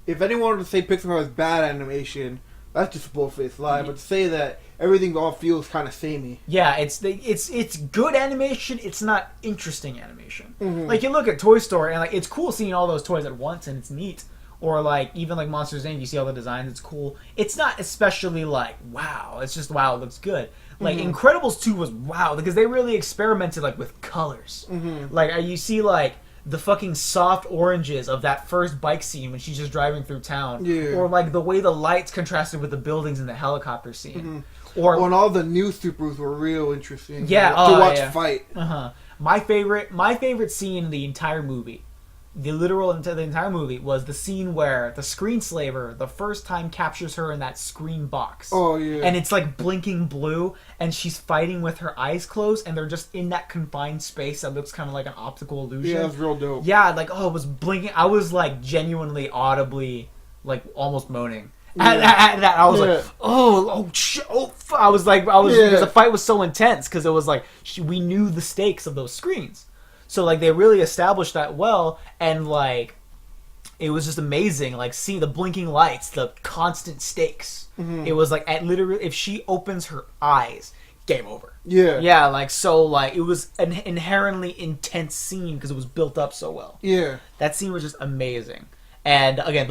If anyone were to say Pixar has bad animation, that's just a bull-faced lie. But to say that everything all feels kind of samey. Yeah, it's good animation. It's not interesting animation. Mm-hmm. Like you look at Toy Story and like it's cool seeing all those toys at once and it's neat. Or like even like Monsters Inc. You see all the designs. It's cool. It's not especially like wow. It's just wow. It looks good. Like Incredibles 2 was wow because they really experimented like with colors. Mm-hmm. Like you see like the fucking soft oranges of that first bike scene when she's just driving through town. Yeah. Or like the way the lights contrasted with the buildings in the helicopter scene. Mm-hmm. And all the new supers were real interesting. Yeah, to watch fight. My favorite scene in the entire movie, the entire movie, was the scene where the screenslaver the first time captures her in that screen box. Oh yeah. And it's like blinking blue, and she's fighting with her eyes closed, and they're just in that confined space that looks kind of like an optical illusion. Yeah, it's real dope. Yeah, like it was blinking. I was like genuinely audibly like almost moaning. At that, I was like, oh shit, because the fight was so intense because it was like we knew the stakes of those screens, so like they really established that well, and like it was just amazing, like seeing the blinking lights, the constant stakes. It was like at literally if she opens her eyes, game over. Yeah, like so like it was an inherently intense scene because it was built up so well. Yeah, that scene was just amazing, and again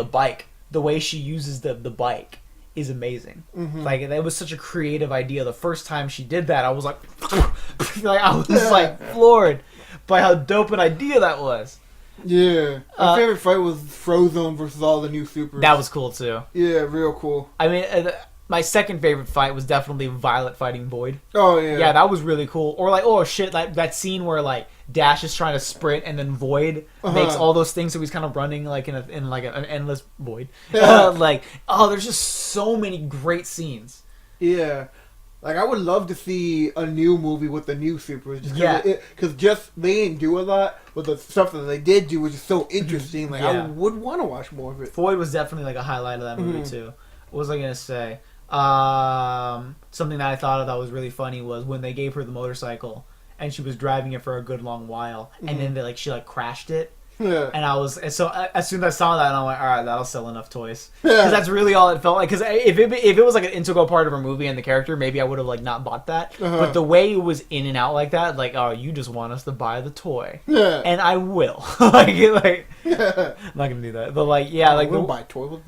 the way she uses the bike is amazing. Like that was such a creative idea. The first time she did that, I was like, I was like floored by how dope an idea that was. Yeah, my favorite fight was Frozone versus all the new supers. That was cool too. Yeah, real cool. I mean, my second favorite fight was definitely Violet fighting Void. Oh yeah, yeah, that was really cool. Or like, oh shit, like that scene where like Dash is trying to sprint and then Void makes all those things, so he's kind of running like in an endless void. Like, oh, there's just so many great scenes. Yeah. Like, I would love to see a new movie with the new supers. Because they didn't do a lot, but the stuff that they did do was just so interesting. Like, I would want to watch more of it. Void was definitely, like, a highlight of that movie, too. What was I going to say? Something that I thought of that was really funny was when they gave her the motorcycle, and she was driving it for a good long while, and then she, like, crashed it. Yeah. And so as soon as I saw that, I'm like, all right, that'll sell enough toys. Because that's really all it felt like. Because if it was like an integral part of a movie and the character, maybe I would have like not bought that. But the way it was in and out like that, like, oh, you just want us to buy the toy, and I will. I'm not gonna do that. But like, yeah, like, we'll buy toys.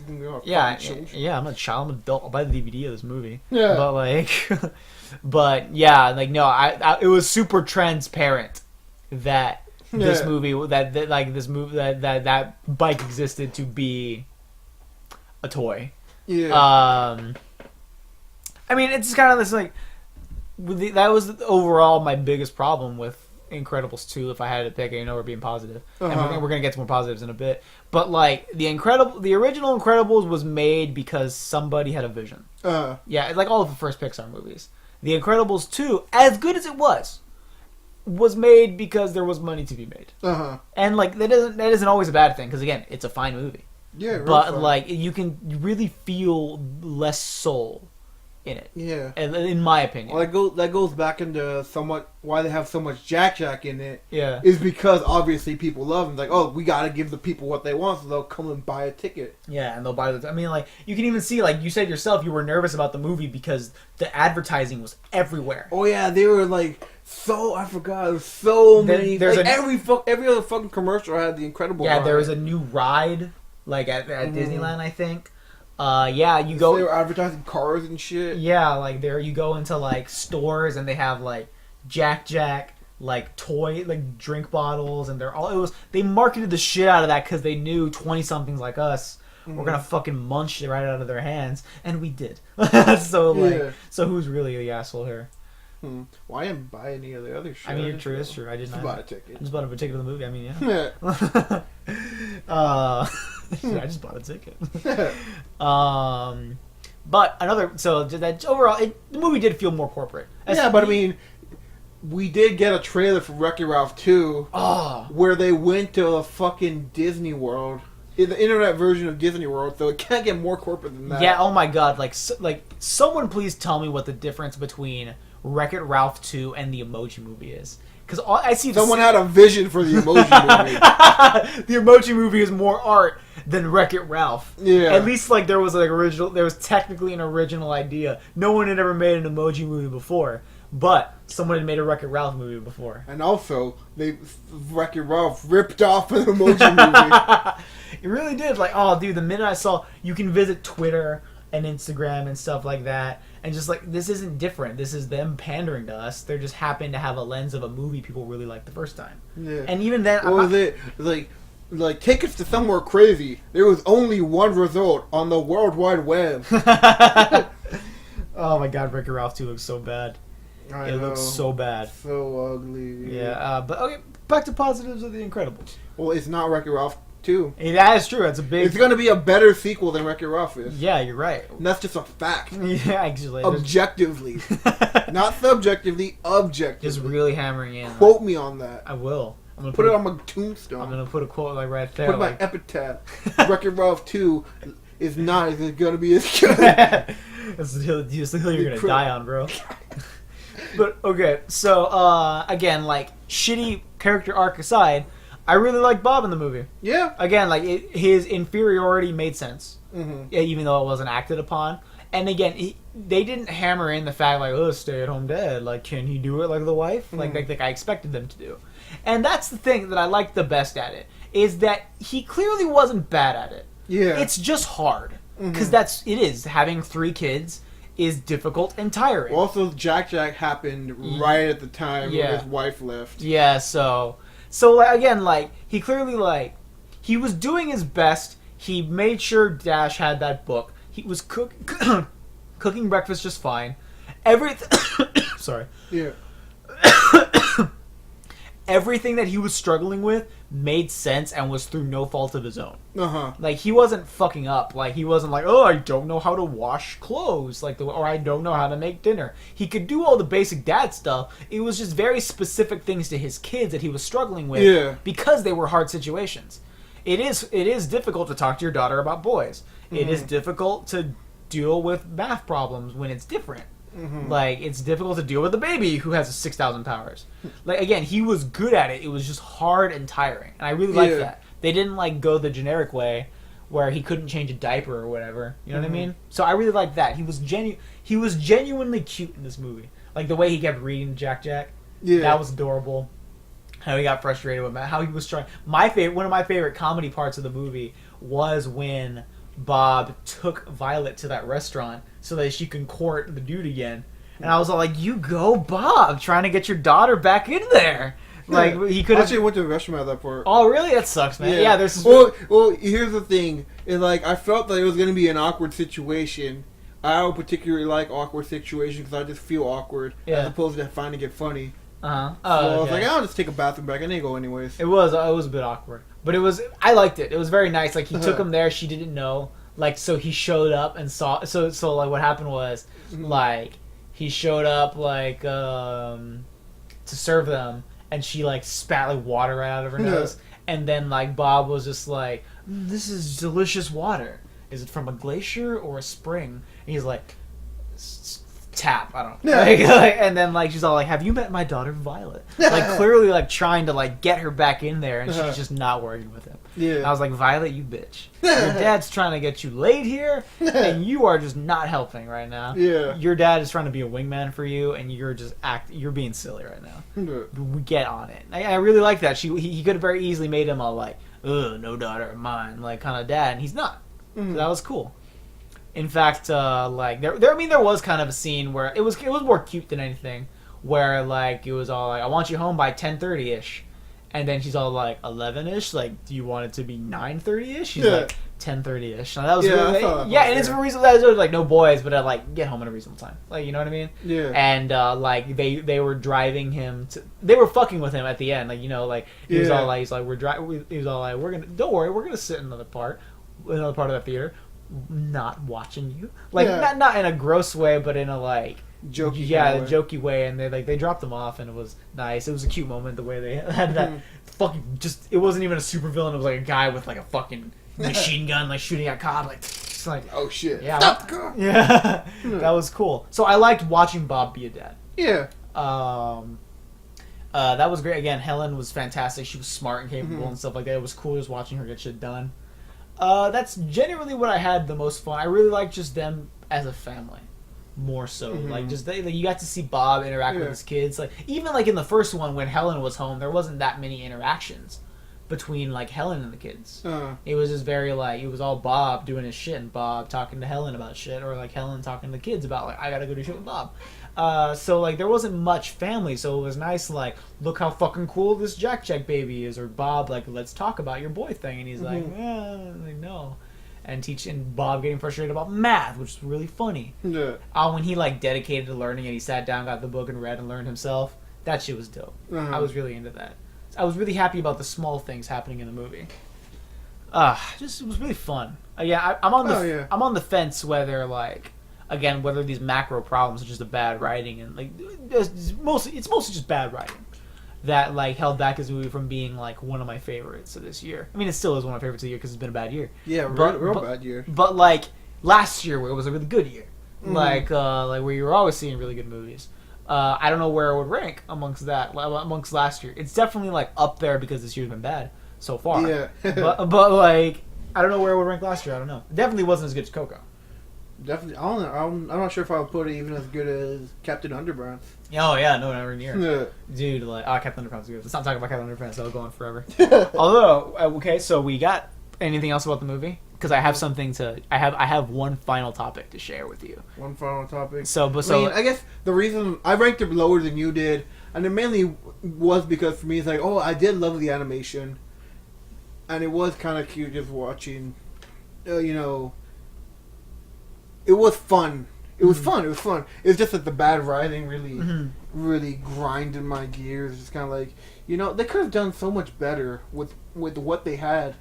Yeah, I'm a child, I'm an adult. I'll buy the DVD of this movie. Yeah. But like, but yeah, like no, I it was super transparent that. This movie that bike existed to be a toy. Yeah. I mean, it's kind of this like that was overall my biggest problem with Incredibles 2. If I had to pick, I know we're being positive, and we're gonna get to more positives in a bit. But like the original Incredibles was made because somebody had a vision. Yeah, like all of the first Pixar movies. The Incredibles 2, as good as it was. was made because there was money to be made. And like that isn't always a bad thing because again, it's a fine movie. Yeah, but like you can really feel less soul in it. Yeah, in my opinion. Well, that goes back into somewhat why they have so much Jack in it. Yeah, is because obviously people love him. Like, oh, we gotta give the people what they want, so they'll come and buy a ticket. Yeah, and they'll buy the. I mean, like you can even see, like you said yourself, you were nervous about the movie because the advertising was everywhere. Oh yeah, they were like I forgot. There was so many. There's like, every other fucking commercial had the Incredible. Yeah, ride. There was a new ride like at Disneyland, I think. Yeah, you go. They were advertising cars and shit. Yeah, like there you go into like stores and they have like Jack, like toy, like drink bottles, and they marketed the shit out of that because they knew 20-somethings like us were gonna fucking munch it right out of their hands, and we did. So who's really the asshole here? Well, I didn't buy any of the other shit. I mean, it's true. I did not buy a ticket. I just bought a ticket to the movie. I mean, yeah. I just bought a ticket. But that overall, the movie did feel more corporate. But I mean, we did get a trailer for Wreck-It Ralph 2 where they went to a fucking Disney World. The internet version of Disney World, so it can't get more corporate than that. Yeah, oh my god, like someone please tell me what the difference between Wreck-It Ralph 2 and the Emoji Movie is. Because I see someone had a vision for the Emoji Movie. The Emoji Movie is more art than Wreck-It Ralph. Yeah. At least like there was technically an original idea. No one had ever made an Emoji Movie before, but someone had made a Wreck-It Ralph movie before. And also, Wreck-It Ralph ripped off an Emoji Movie. It really did. Like, oh, dude, the minute I saw you can visit Twitter and Instagram and stuff like that, and just like this isn't different. This is them pandering to us. They just happen to have a lens of a movie people really liked the first time. Yeah. And even then, what was it like? Tickets to Somewhere Crazy. There was only one result on the World Wide Web. Oh my god, Wreck-It Ralph 2 looks so bad. I know. Looks so bad. So ugly. Yeah, but okay, back to positives of The Incredibles. Well, it's not Wreck-It Ralph 2. That is true. It's going to be a better sequel than Wreck-It Ralph is. Yeah, you're right. And that's just a fact. Yeah, actually. Objectively. Not subjectively, objectively. Just really hammering in. Quote me on that. I will. I'm gonna put it on my tombstone. I'm going to put a quote like right there. Put my epitaph. Wreck-It Ralph 2 is not going to be as good. That's the hill you're going to die on, bro. But, okay, so, again, like, shitty character arc aside, I really like Bob in the movie. Yeah. Again, like, his inferiority made sense. Even though it wasn't acted upon. And again, they didn't hammer in the fact, like, oh, stay-at-home dad. Like, can he do it like the wife? Like I expected them to do. And that's the thing that I like the best at it, is that he clearly wasn't bad at it. Yeah. It's just hard. Because it is. Having 3 kids is difficult and tiring. Also, Jack happened right at the time when his wife left. Yeah, so like, again, like, he clearly, like, he was doing his best. He made sure Dash had that book. He was cooking breakfast just fine. Sorry. Yeah. Everything that he was struggling with made sense and was through no fault of his own. Like, he wasn't fucking up. Like, he wasn't like, oh, I don't know how to wash clothes, or I don't know how to make dinner. He could do all the basic dad stuff. It was just very specific things to his kids that he was struggling with because they were hard situations. It is difficult to talk to your daughter about boys. It is difficult to deal with math problems when it's different. Like, it's difficult to deal with a baby who has 6,000 powers. Like, again, he was good at it. It was just hard and tiring. And I really liked that. They didn't, like, go the generic way where he couldn't change a diaper or whatever. You know what I mean? So I really liked that. He was genuinely cute in this movie. Like, the way he kept reading Jack. Yeah. That was adorable. How he got frustrated with Matt. How he was trying. One of my favorite comedy parts of the movie was when Bob took Violet to that restaurant so that she can court the dude again. And I was all like, you go, Bob, trying to get your daughter back in there. Like, he could have... Actually, went to the restaurant at that part. Oh, really? That sucks, man. Yeah, there's... Well, here's the thing. I felt that it was going to be an awkward situation. I don't particularly like awkward situations because I just feel awkward as opposed to finding it funny. So I was like, I'll just take a bathroom break. I didn't go anyways. It was a bit awkward. But I liked it. It was very nice. Like, he took him there. She didn't know. Like, so he showed up and saw... So like, what happened was, like, he showed up, like, to serve them. and she like spat like water right out of her nose, and then like Bob was just like, "This is delicious water. Is it from a glacier or a spring?" And he's like, "Tap, I don't know." And then like she's all like, "Have you met my daughter Violet?" Like clearly like trying to like get her back in there, and she's just not working with him. Yeah. And I was like, "Violet, you bitch. Your dad's trying to get you laid here, and you are just not helping right now. Yeah. Your dad is trying to be a wingman for you, and you're just you're being silly right now. We get on it." I really like that. He could have very easily made him all like, "Ugh, no daughter of mine," like kind of dad, and he's not. So that was cool. In fact, like there was kind of a scene where it was more cute than anything, where like it was all like, "I want you home by 10:30 ish," and then she's all like 11 ish, like, "Do you want it to be 9:30 ish?" She's like 10:30 ish. That was really, and it's a reason that was like no boys, but I like get home at a reasonable time, like you know what I mean? Yeah. And like they were driving him to, they were fucking with him at the end, like you know, like he was all like he was all like, "We're gonna, don't worry, we're gonna sit in another part of the theater." Not watching you, like not in a gross way, but in a like jokey jokey way, and they dropped them off, and it was nice. It was a cute moment the way they had that fucking just. It wasn't even a super villain. It was like a guy with like a fucking machine gun, like shooting at Cobb, like just like oh shit, yeah, stop the car. Yeah, that was cool. So I liked watching Bob be a dad. Yeah. That was great. Again, Helen was fantastic. She was smart and capable and stuff like that. It was cool just watching her get shit done. That's generally what I had the most fun. I really liked just them as a family, more so. Like just you got to see Bob interact with his kids. Like even like in the first one when Helen was home, there wasn't that many interactions between like Helen and the kids. It was just very like it was all Bob doing his shit and Bob talking to Helen about shit, or like Helen talking to the kids about like I gotta go do shit with Bob. So like there wasn't much family, so it was nice like look how fucking cool this Jack baby is, or Bob like let's talk about your boy thing, and he's like no, and teaching Bob getting frustrated about math, which is really funny. When he like dedicated to learning and he sat down, got the book and read and learned himself, that shit was dope. I was really into that. I was really happy about the small things happening in the movie. Just it was really fun. I'm on the fence whether like. Again, whether these macro problems are just the bad writing and like it's mostly just bad writing that like held back this movie from being like one of my favorites of this year. I mean, it still is one of my favorites of the year because it's been a bad year. Yeah, real bad year. But like last year, where it was a really good year, like where you were always seeing really good movies. I don't know where it would rank amongst last year. It's definitely like up there because this year's been bad so far. Yeah, but like I don't know where it would rank last year. I don't know. It definitely wasn't as good as Coco. Definitely, I don't know. I'm not sure if I would put it even as good as Captain Underpants. Oh yeah, no, never near. Dude, like, Captain Underpants is good. Let's not talk about Captain Underpants. That'll go on forever. Although, okay, so we got anything else about the movie? Because I have something to. I have one final topic to share with you. One final topic. I guess the reason I ranked it lower than you did, and it mainly was because for me it's like, oh, I did love the animation, and it was kind of cute just watching, you know. It was fun. It was fun. It's just that the bad writing really grinded my gears. It's kind of like, you know, they could have done so much better with what they had.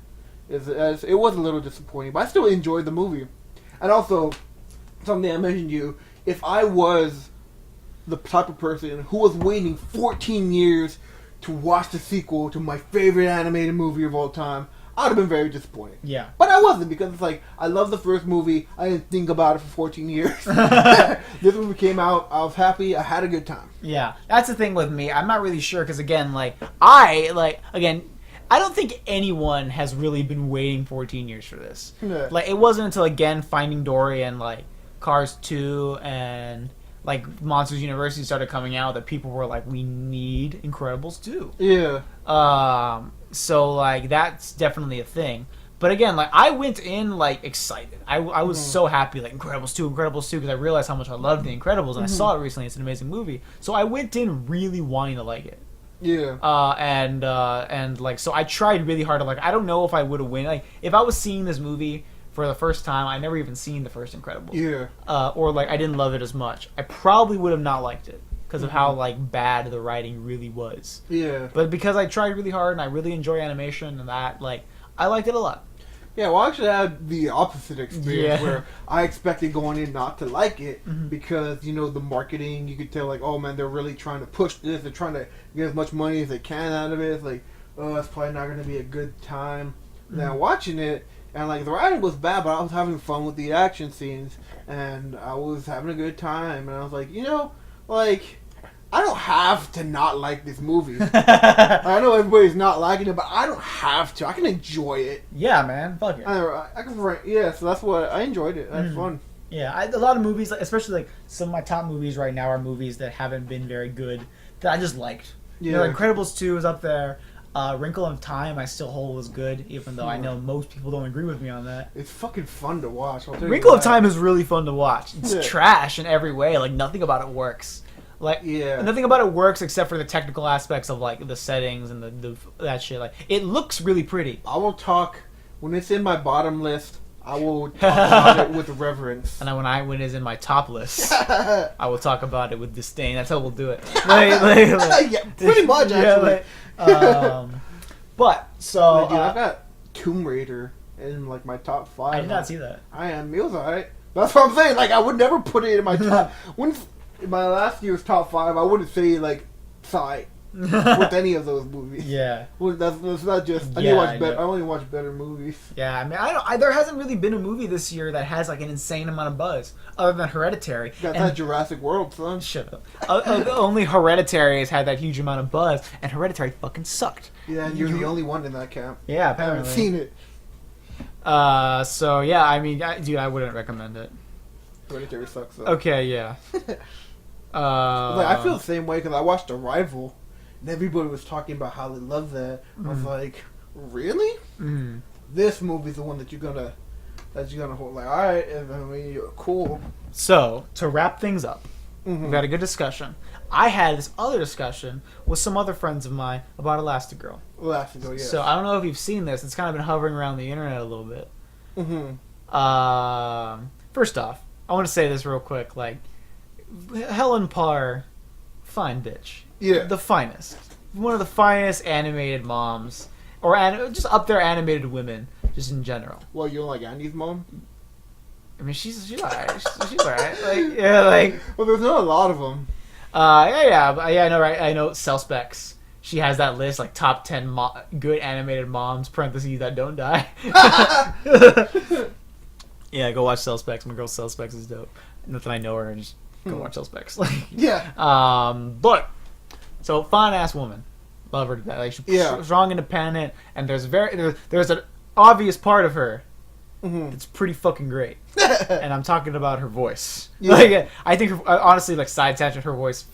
As it was a little disappointing, but I still enjoyed the movie. And also, something I mentioned to you, if I was the type of person who was waiting 14 years to watch the sequel to my favorite animated movie of all time, I would have been very disappointed. Yeah. But I wasn't, because it's like, I love the first movie. I didn't think about it for 14 years. This movie came out. I was happy. I had a good time. Yeah. That's the thing with me. I'm not really sure, because again, I don't think anyone has really been waiting 14 years for this. Yeah. Like, it wasn't until, again, Finding Dory and, like, Cars 2 and, like, Monsters University started coming out that people were like, we need Incredibles 2. Yeah. So, like, that's definitely a thing. But again, like, I went in, like, excited. I was so happy, like, Incredibles 2, because I realized how much I loved The Incredibles, and I saw it recently. It's an amazing movie. So I went in really wanting to like it. Yeah. And like, so I tried really hard to, like, I don't know if I would have won. Like, if I was seeing this movie for the first time, I never even seen the first Incredibles. Yeah. Or, like, I didn't love it as much. I probably would have not liked it. Because of how, like, bad the writing really was. Yeah. But because I tried really hard and I really enjoy animation and that, like, I liked it a lot. Yeah, well, actually, I had the opposite experience Yeah. where I expected going in not to like it because, you know, the marketing, you could tell, like, oh, man, they're really trying to push this. They're trying to get as much money as they can out of it. It's like, oh, it's probably not going to be a good time. Now, watching it, and, like, the writing was bad, but I was having fun with the action scenes, and I was having a good time. And I was like, you know, like, I don't have to not like this movie. I know everybody's not liking it, but I don't have to. I can enjoy it. Yeah, man. Fuck it. I can. Yeah, so that's what I enjoyed it. I had fun. Yeah, a lot of movies, especially like some of my top movies right now, are movies that haven't been very good that I just liked. Yeah, You know, Incredibles 2 is up there. Wrinkle of Time I still hold was good, even though I know most people don't agree with me on that. It's fucking fun to watch. Wrinkle of Time is really fun to watch. It's Yeah. trash in every way. Like, nothing about it works. Like, Yeah. nothing about it works except for the technical aspects of, like, the settings and the that shit. Like, it looks really pretty. I will talk when it's in my bottom list. I will talk about it with reverence. And when it's in my top list, I will talk about it with disdain. That's how we'll do it. Yeah, pretty much, actually. But so Like, dude, I've got Tomb Raider in like my top 5. I did not see that. I am. It was alright. That's what I'm saying. Like, I would never put it in my top. When in my last year's top 5, I wouldn't say like side with any of those movies. Yeah. Well, that's not just. I need Yeah, to watch I better. know. I only watch better movies. Yeah, I mean, there hasn't really been a movie this year that has like an insane amount of buzz, other than Hereditary. Got And- that Jurassic World, son. Shut up. Only Hereditary has had that huge amount of buzz, and Hereditary fucking sucked. Yeah, and you're the only one in that camp. Yeah, I haven't apparently. seen it. So yeah, I mean, dude, I wouldn't recommend it. Hereditary sucks though. Okay, yeah. Like, I feel the same way because I watched Arrival, and everybody was talking about how they love that. I was like, really? Mhm. This movie's the one that you're gonna hold. Like, all right, I mean, you're cool. So to wrap things up, Mm-hmm. we've had a good discussion. I had this other discussion with some other friends of mine about Elastigirl. Elastigirl, yeah. So I don't know if you've seen this. It's kind of been hovering around the internet a little bit. Mm-hmm. First off, I want to say this real quick. Like, Helen Parr, fine bitch. Yeah. The finest. One of the finest animated moms. Or just up there animated women, just in general. Well, you don't like Andy's mom? I mean, she's alright. She's alright. Like, yeah, like... Well, there's not a lot of them. I know, right? I know Cell Specs. She has that list, like, top 10 good animated moms, parentheses, that don't die. Yeah, go watch Cell Specs. My girl Cell Specs is dope. Not that I know her, just go watch Cell Specs. Like, Yeah. but, so, fine-ass woman. Love her to death. Like, she's strong, independent, and there's an obvious part of her Mm-hmm. that's pretty fucking great. And I'm talking about her voice. Yeah. Like, I think, honestly, like, side tangent, her voice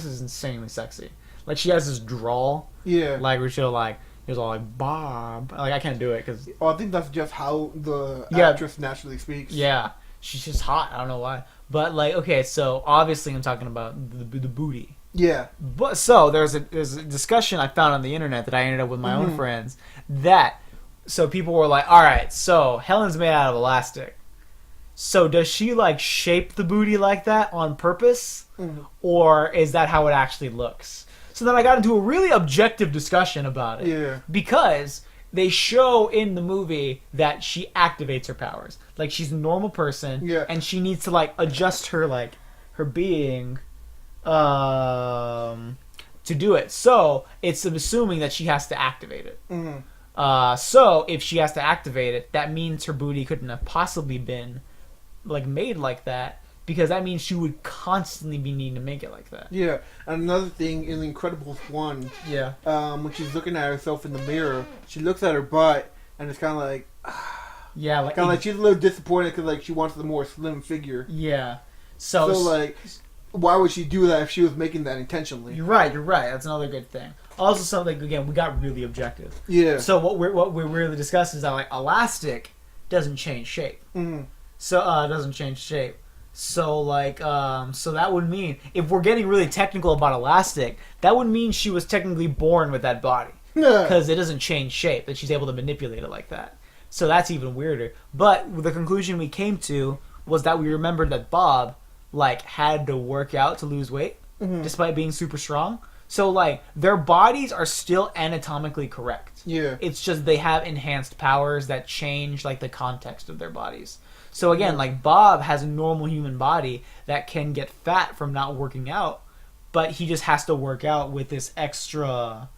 is insanely sexy. Like, she has this drawl, Yeah. like, where she'll, like, it's all like, Bob. Like, I can't do it, because, Well, I think that's just how the Yeah. actress naturally speaks. yeah, she's just hot. I don't know why. But, like, okay, so, obviously, I'm talking about the booty. Yeah. But, so, there's a discussion I found on the internet that I ended up with my own friends, that, so people were like, alright, so, Helen's made out of elastic. So does she, like, shape the booty like that on purpose? Mm-hmm. Or is that how it actually looks? So then I got into a really objective discussion about it. Yeah. Because they show in the movie that she activates her powers. Like, she's a normal person. Yeah. And she needs to, like, adjust her, like, her being to do it. So it's assuming that she has to activate it. Mm-hmm. So if she has to activate it, that means her booty couldn't have possibly been, like, made like that, because that means she would constantly be needing to make it like that. Yeah. And another thing in The Incredibles 1, Yeah. when she's looking at herself in the mirror, she looks at her butt, and it's kind of like, Yeah, like, kind of like she's a little disappointed because like she wants the more slim figure. yeah. So like, why would she do that if she was making that intentionally? You're right. That's another good thing. Also, something, again, we got really objective. Yeah. So what we're really discussing is that, like, elastic doesn't change shape. Mm-hmm. So it doesn't change shape. So, like, so that would mean, if we're getting really technical about elastic, that would mean she was technically born with that body, because it doesn't change shape, that she's able to manipulate it like that. So that's even weirder. But the conclusion we came to was that we remembered that Bob, like, had to work out to lose weight, despite being super strong. So, like, their bodies are still anatomically correct. Yeah. It's just they have enhanced powers that change, like, the context of their bodies. So, again, like, Bob has a normal human body that can get fat from not working out, but he just has to work out with this extra,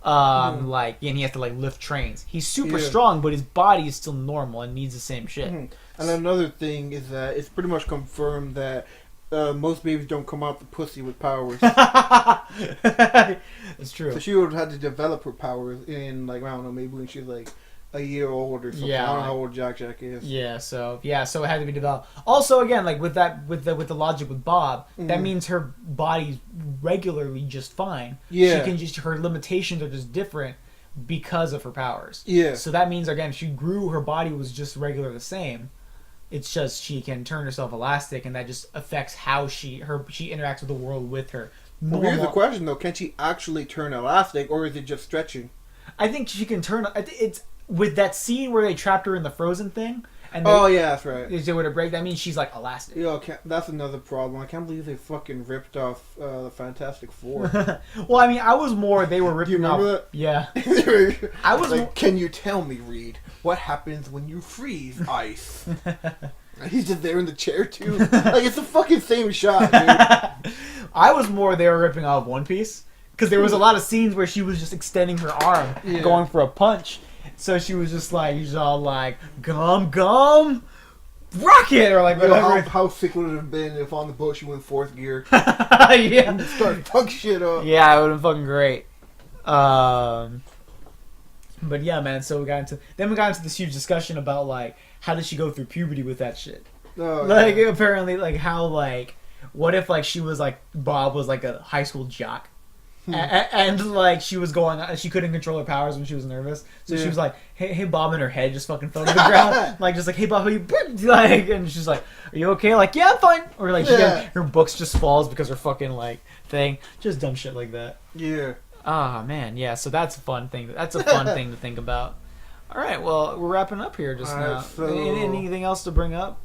like, and he has to, like, lift trains. He's super strong, but his body is still normal and needs the same shit. And another thing is that it's pretty much confirmed that most babies don't come out the pussy with powers. That's true. So she would have had to develop her powers in, like, I don't know, maybe when she was like a year old or something. Yeah, I don't know how old Jack is. So it had to be developed. Also, again, like with the logic with Bob, that means her body's regularly just fine. Yeah. She can just, her limitations are just different because of her powers. Yeah. So that means, again, she grew, her body was just regular the same. It's just she can turn herself elastic, and that just affects how she interacts with the world with her. Well, here's the question though: can she actually turn elastic, or is it just stretching? I think she can turn. It's with that scene where they trapped her in the frozen thing. And yeah, that's right. They were to break. That means she's like elastic. Yo, that's another problem. I can't believe they fucking ripped off the Fantastic Four. Well, I mean, I was more. They were ripping Do you remember off. that? Yeah. I was like, can you tell me, Reed, what happens when you freeze ice? And he's just there in the chair too. Like, it's the fucking same shot, dude. I was more. They were ripping off One Piece because there was a lot of scenes where she was just extending her arm, going for a punch. So she was just like, she's all like, gum, rocket, or like whatever. How sick would it have been if on the boat she went fourth gear? Yeah. And start fuck shit up. Yeah, it would have been fucking great. But yeah, man, so we got into this huge discussion about, like, how did she go through puberty with that shit? Like, apparently, like, how, like, what if, like, she was, like, Bob was, like, a high school jock? And like she couldn't control her powers when she was nervous, so she was like, "Hey, Bob," and her head just fucking fell to the ground, like just like, "Hey, Bob, how you?" Like, and she's like, "Are you okay?" Like, "Yeah, I'm fine." Or like, her books just falls because her fucking like thing, just dumb shit like that. Yeah. Ah, man, yeah. So that's a fun thing. That's a fun thing to think about. All right, well, we're wrapping up here just now. So, anything else to bring up?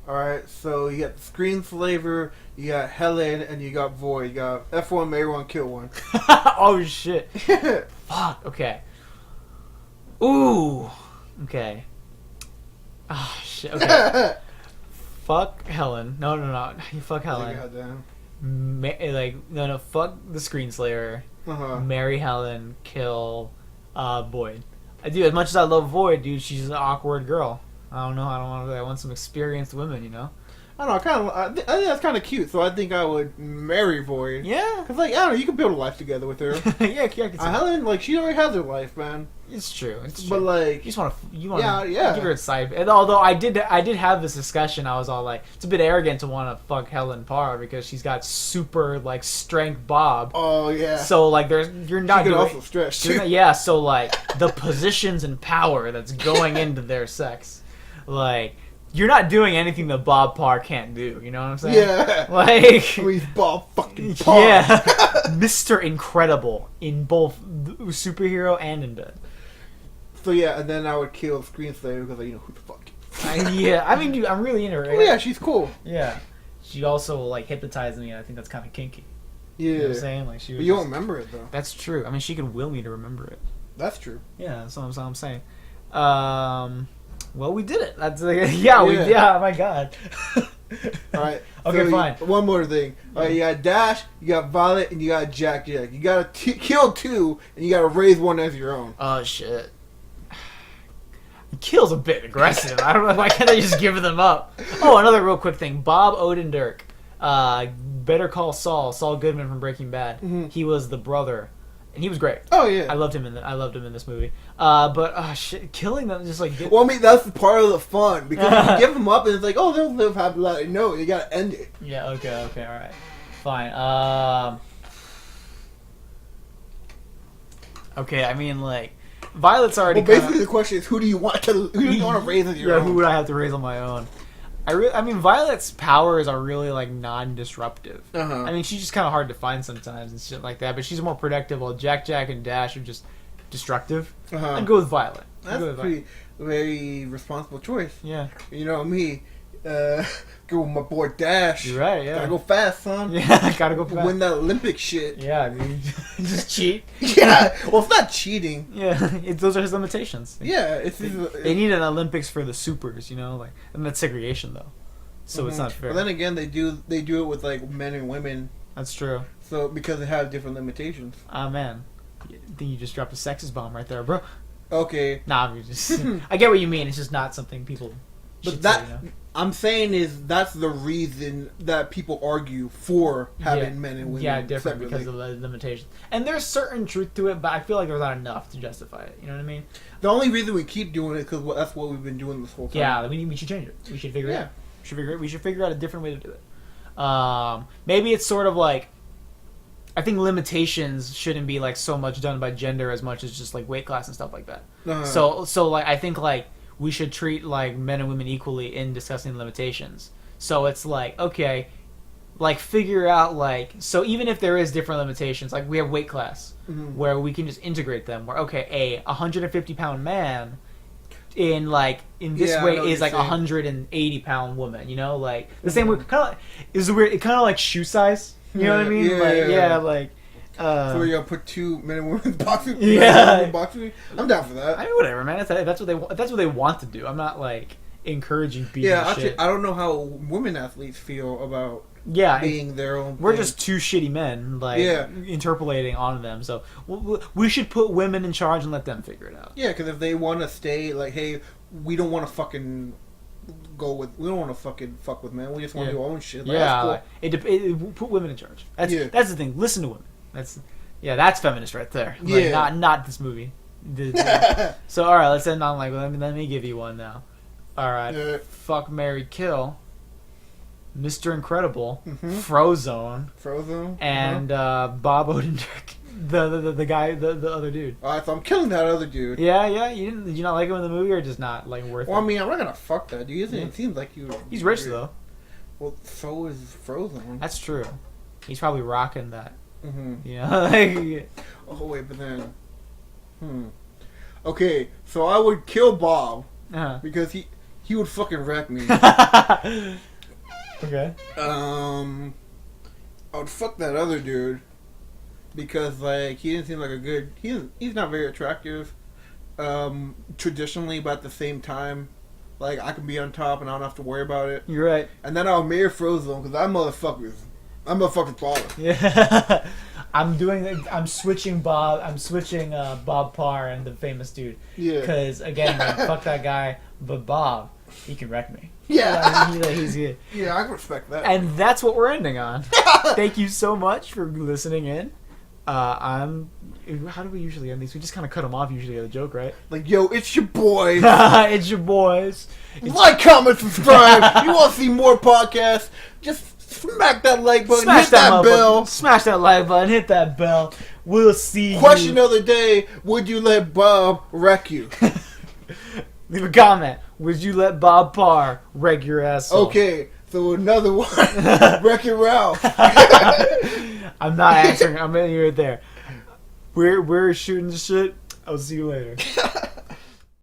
Alright, so you got the Screenslaver, you got Helen, and you got Void. You got F1, marry one, kill one. Oh, shit. Fuck, okay. Ooh. Okay. Ah, shit, okay. Fuck Helen. No. You fuck Helen. Fuck the Screenslayer. Marry Helen, kill Void. Dude, as much as I love Void, dude, she's an awkward girl. I don't know. I want some experienced women, you know. I don't know. I think that's kind of cute. So I think I would marry Void. Yeah. Cause like, I don't know, you can build a life together with her. Yeah, I can see Helen, like, she already has her life, man. It's true. But like, you just want to give her a side. And although I did have this discussion, I was all like, it's a bit arrogant to want to fuck Helen Parr because she's got super like strength Bob. Oh yeah. So like, you're not. She could also stretch too. Yeah. So like, the positions and power that's going into their sex, like. You're not doing anything that Bob Parr can't do. You know what I'm saying? Yeah. Like, he's Bob fucking Parr. Yeah. Mr. Incredible in both superhero and in bed. So yeah, and then I would kill Screenslaver because who the fuck. Yeah, I mean, dude, I'm really into her. Oh yeah, she's cool. Yeah, she also like hypnotized me, and I think that's kind of kinky. Yeah, you know what I'm saying, like she. But you don't remember it though. That's true. I mean, she could will me to remember it. That's true. Yeah, that's what I'm saying. Well, we did it. That's yeah. My God. All right. Okay, fine. One more thing. All right, you got Dash, you got Violet, and you got Jack. You gotta kill two, and you gotta raise one as your own. Oh shit. Kill's a bit aggressive. I don't know. Why can't I just give them up? Oh, another real quick thing. Bob Odenkirk, Better Call Saul Goodman from Breaking Bad. Mm-hmm. He was the brother. And he was great. Oh yeah, I loved him in this movie. But shit, killing them just like. Well, I mean that's part of the fun because you give them up and it's like, oh, they'll live happy life. No, you gotta end it. Yeah. Okay. All right. Fine. Okay. I mean, like, Violet's already. Well, basically the question is, who do you want to raise as your own? Who would I have to raise on my own? I mean, Violet's powers are really like non-disruptive. I mean, she's just kind of hard to find sometimes and shit like that. But she's more productive. While Jack, and Dash are just destructive. I'd go with Violet. That's a very responsible choice. Yeah. You know me. Go with my boy Dash. You're right, yeah. Gotta go fast, son. Yeah, gotta go fast. Win that Olympic shit. Yeah, dude. Just cheat. Yeah. Well, it's not cheating. Yeah, those are his limitations. Yeah, They need an Olympics for the supers, like, and that's segregation though, so it's not fair. But then again, they do it with like men and women. That's true. So because they have different limitations. Ah man, I think you just dropped a sexist bomb right there, bro. Okay. Nah, I get what you mean. It's just not something people. But should that say, I'm saying is that's the reason that people argue for having men and women. Yeah, different separately. because of the limitations. And there's certain truth to it, but I feel like there's not enough to justify it. You know what I mean? The only reason we keep doing it because that's what we've been doing this whole time. Yeah, we should change it. We should figure it out. We should figure out a different way to do it. Maybe it's sort of like, I think limitations shouldn't be like so much done by gender as much as just like weight class and stuff like that. So like I think like we should treat like men and women equally in discussing limitations. So it's like, okay, like figure out like, so even if there is different limitations, like we have weight class where we can just integrate them where, okay, a 150 pound man in this way is like a 180 pound woman, like the same way, kind of like, is weird, it kind of like shoe size, you know what I mean? So we're gonna put two men and women boxing. Yeah, boxing. I'm down for that. I mean, whatever, man. If that's what they want to do. I'm not like encouraging beating. Yeah, actually, shit. I don't know how women athletes feel about being their own. We're thing. just two shitty men, interpolating on them. So we should put women in charge and let them figure it out. Yeah, because if they want to stay, like, hey, we don't want to fucking we don't want to fucking fuck with men. We just want to do our own shit. Like, yeah, that's cool. It put women in charge. That's the thing. Listen to women. That's feminist right there. Like, not this movie. So all right, let's end on let me give you one now. All right, fuck, marry, kill. Mr. Incredible, Frozone, and Bob Odenkirk, the guy, the other dude. Alright, so I'm killing that other dude. Yeah. Did you not like him in the movie, or just not like worth it? Well, I mean, I'm not gonna fuck that dude. It seems like he's rich though. Well, so is Frozone. That's true. He's probably rocking that. Oh wait, but then, Okay, so I would kill Bob because he would fucking wreck me. Okay. I would fuck that other dude because he didn't seem like a good. He's not very attractive, traditionally, but at the same time, I can be on top and I don't have to worry about it. You're right. And then I'll marry Frozone because I'm motherfucker's baller. Yeah. I'm switching Bob Parr and the famous dude. Yeah. Because again, fuck that guy, but Bob, he can wreck me. Yeah. He's good. Yeah, I can respect that. And that's what we're ending on. Thank you so much for listening in. How do we usually end these? We just kind of cut them off usually at a joke, right? Yo, it's your boys. It's your boys. Like, comment, subscribe. You want to see more podcasts? Just smack that like button, hit that bell. Smash that like button, hit that bell. We'll see Question of the day, would you let Bob wreck you? Leave a comment. Would you let Bob Parr wreck your asshole? Okay, so another one. Wreck It Ralph. I'm not answering. I'm in here right there. We're shooting the shit. I'll see you later.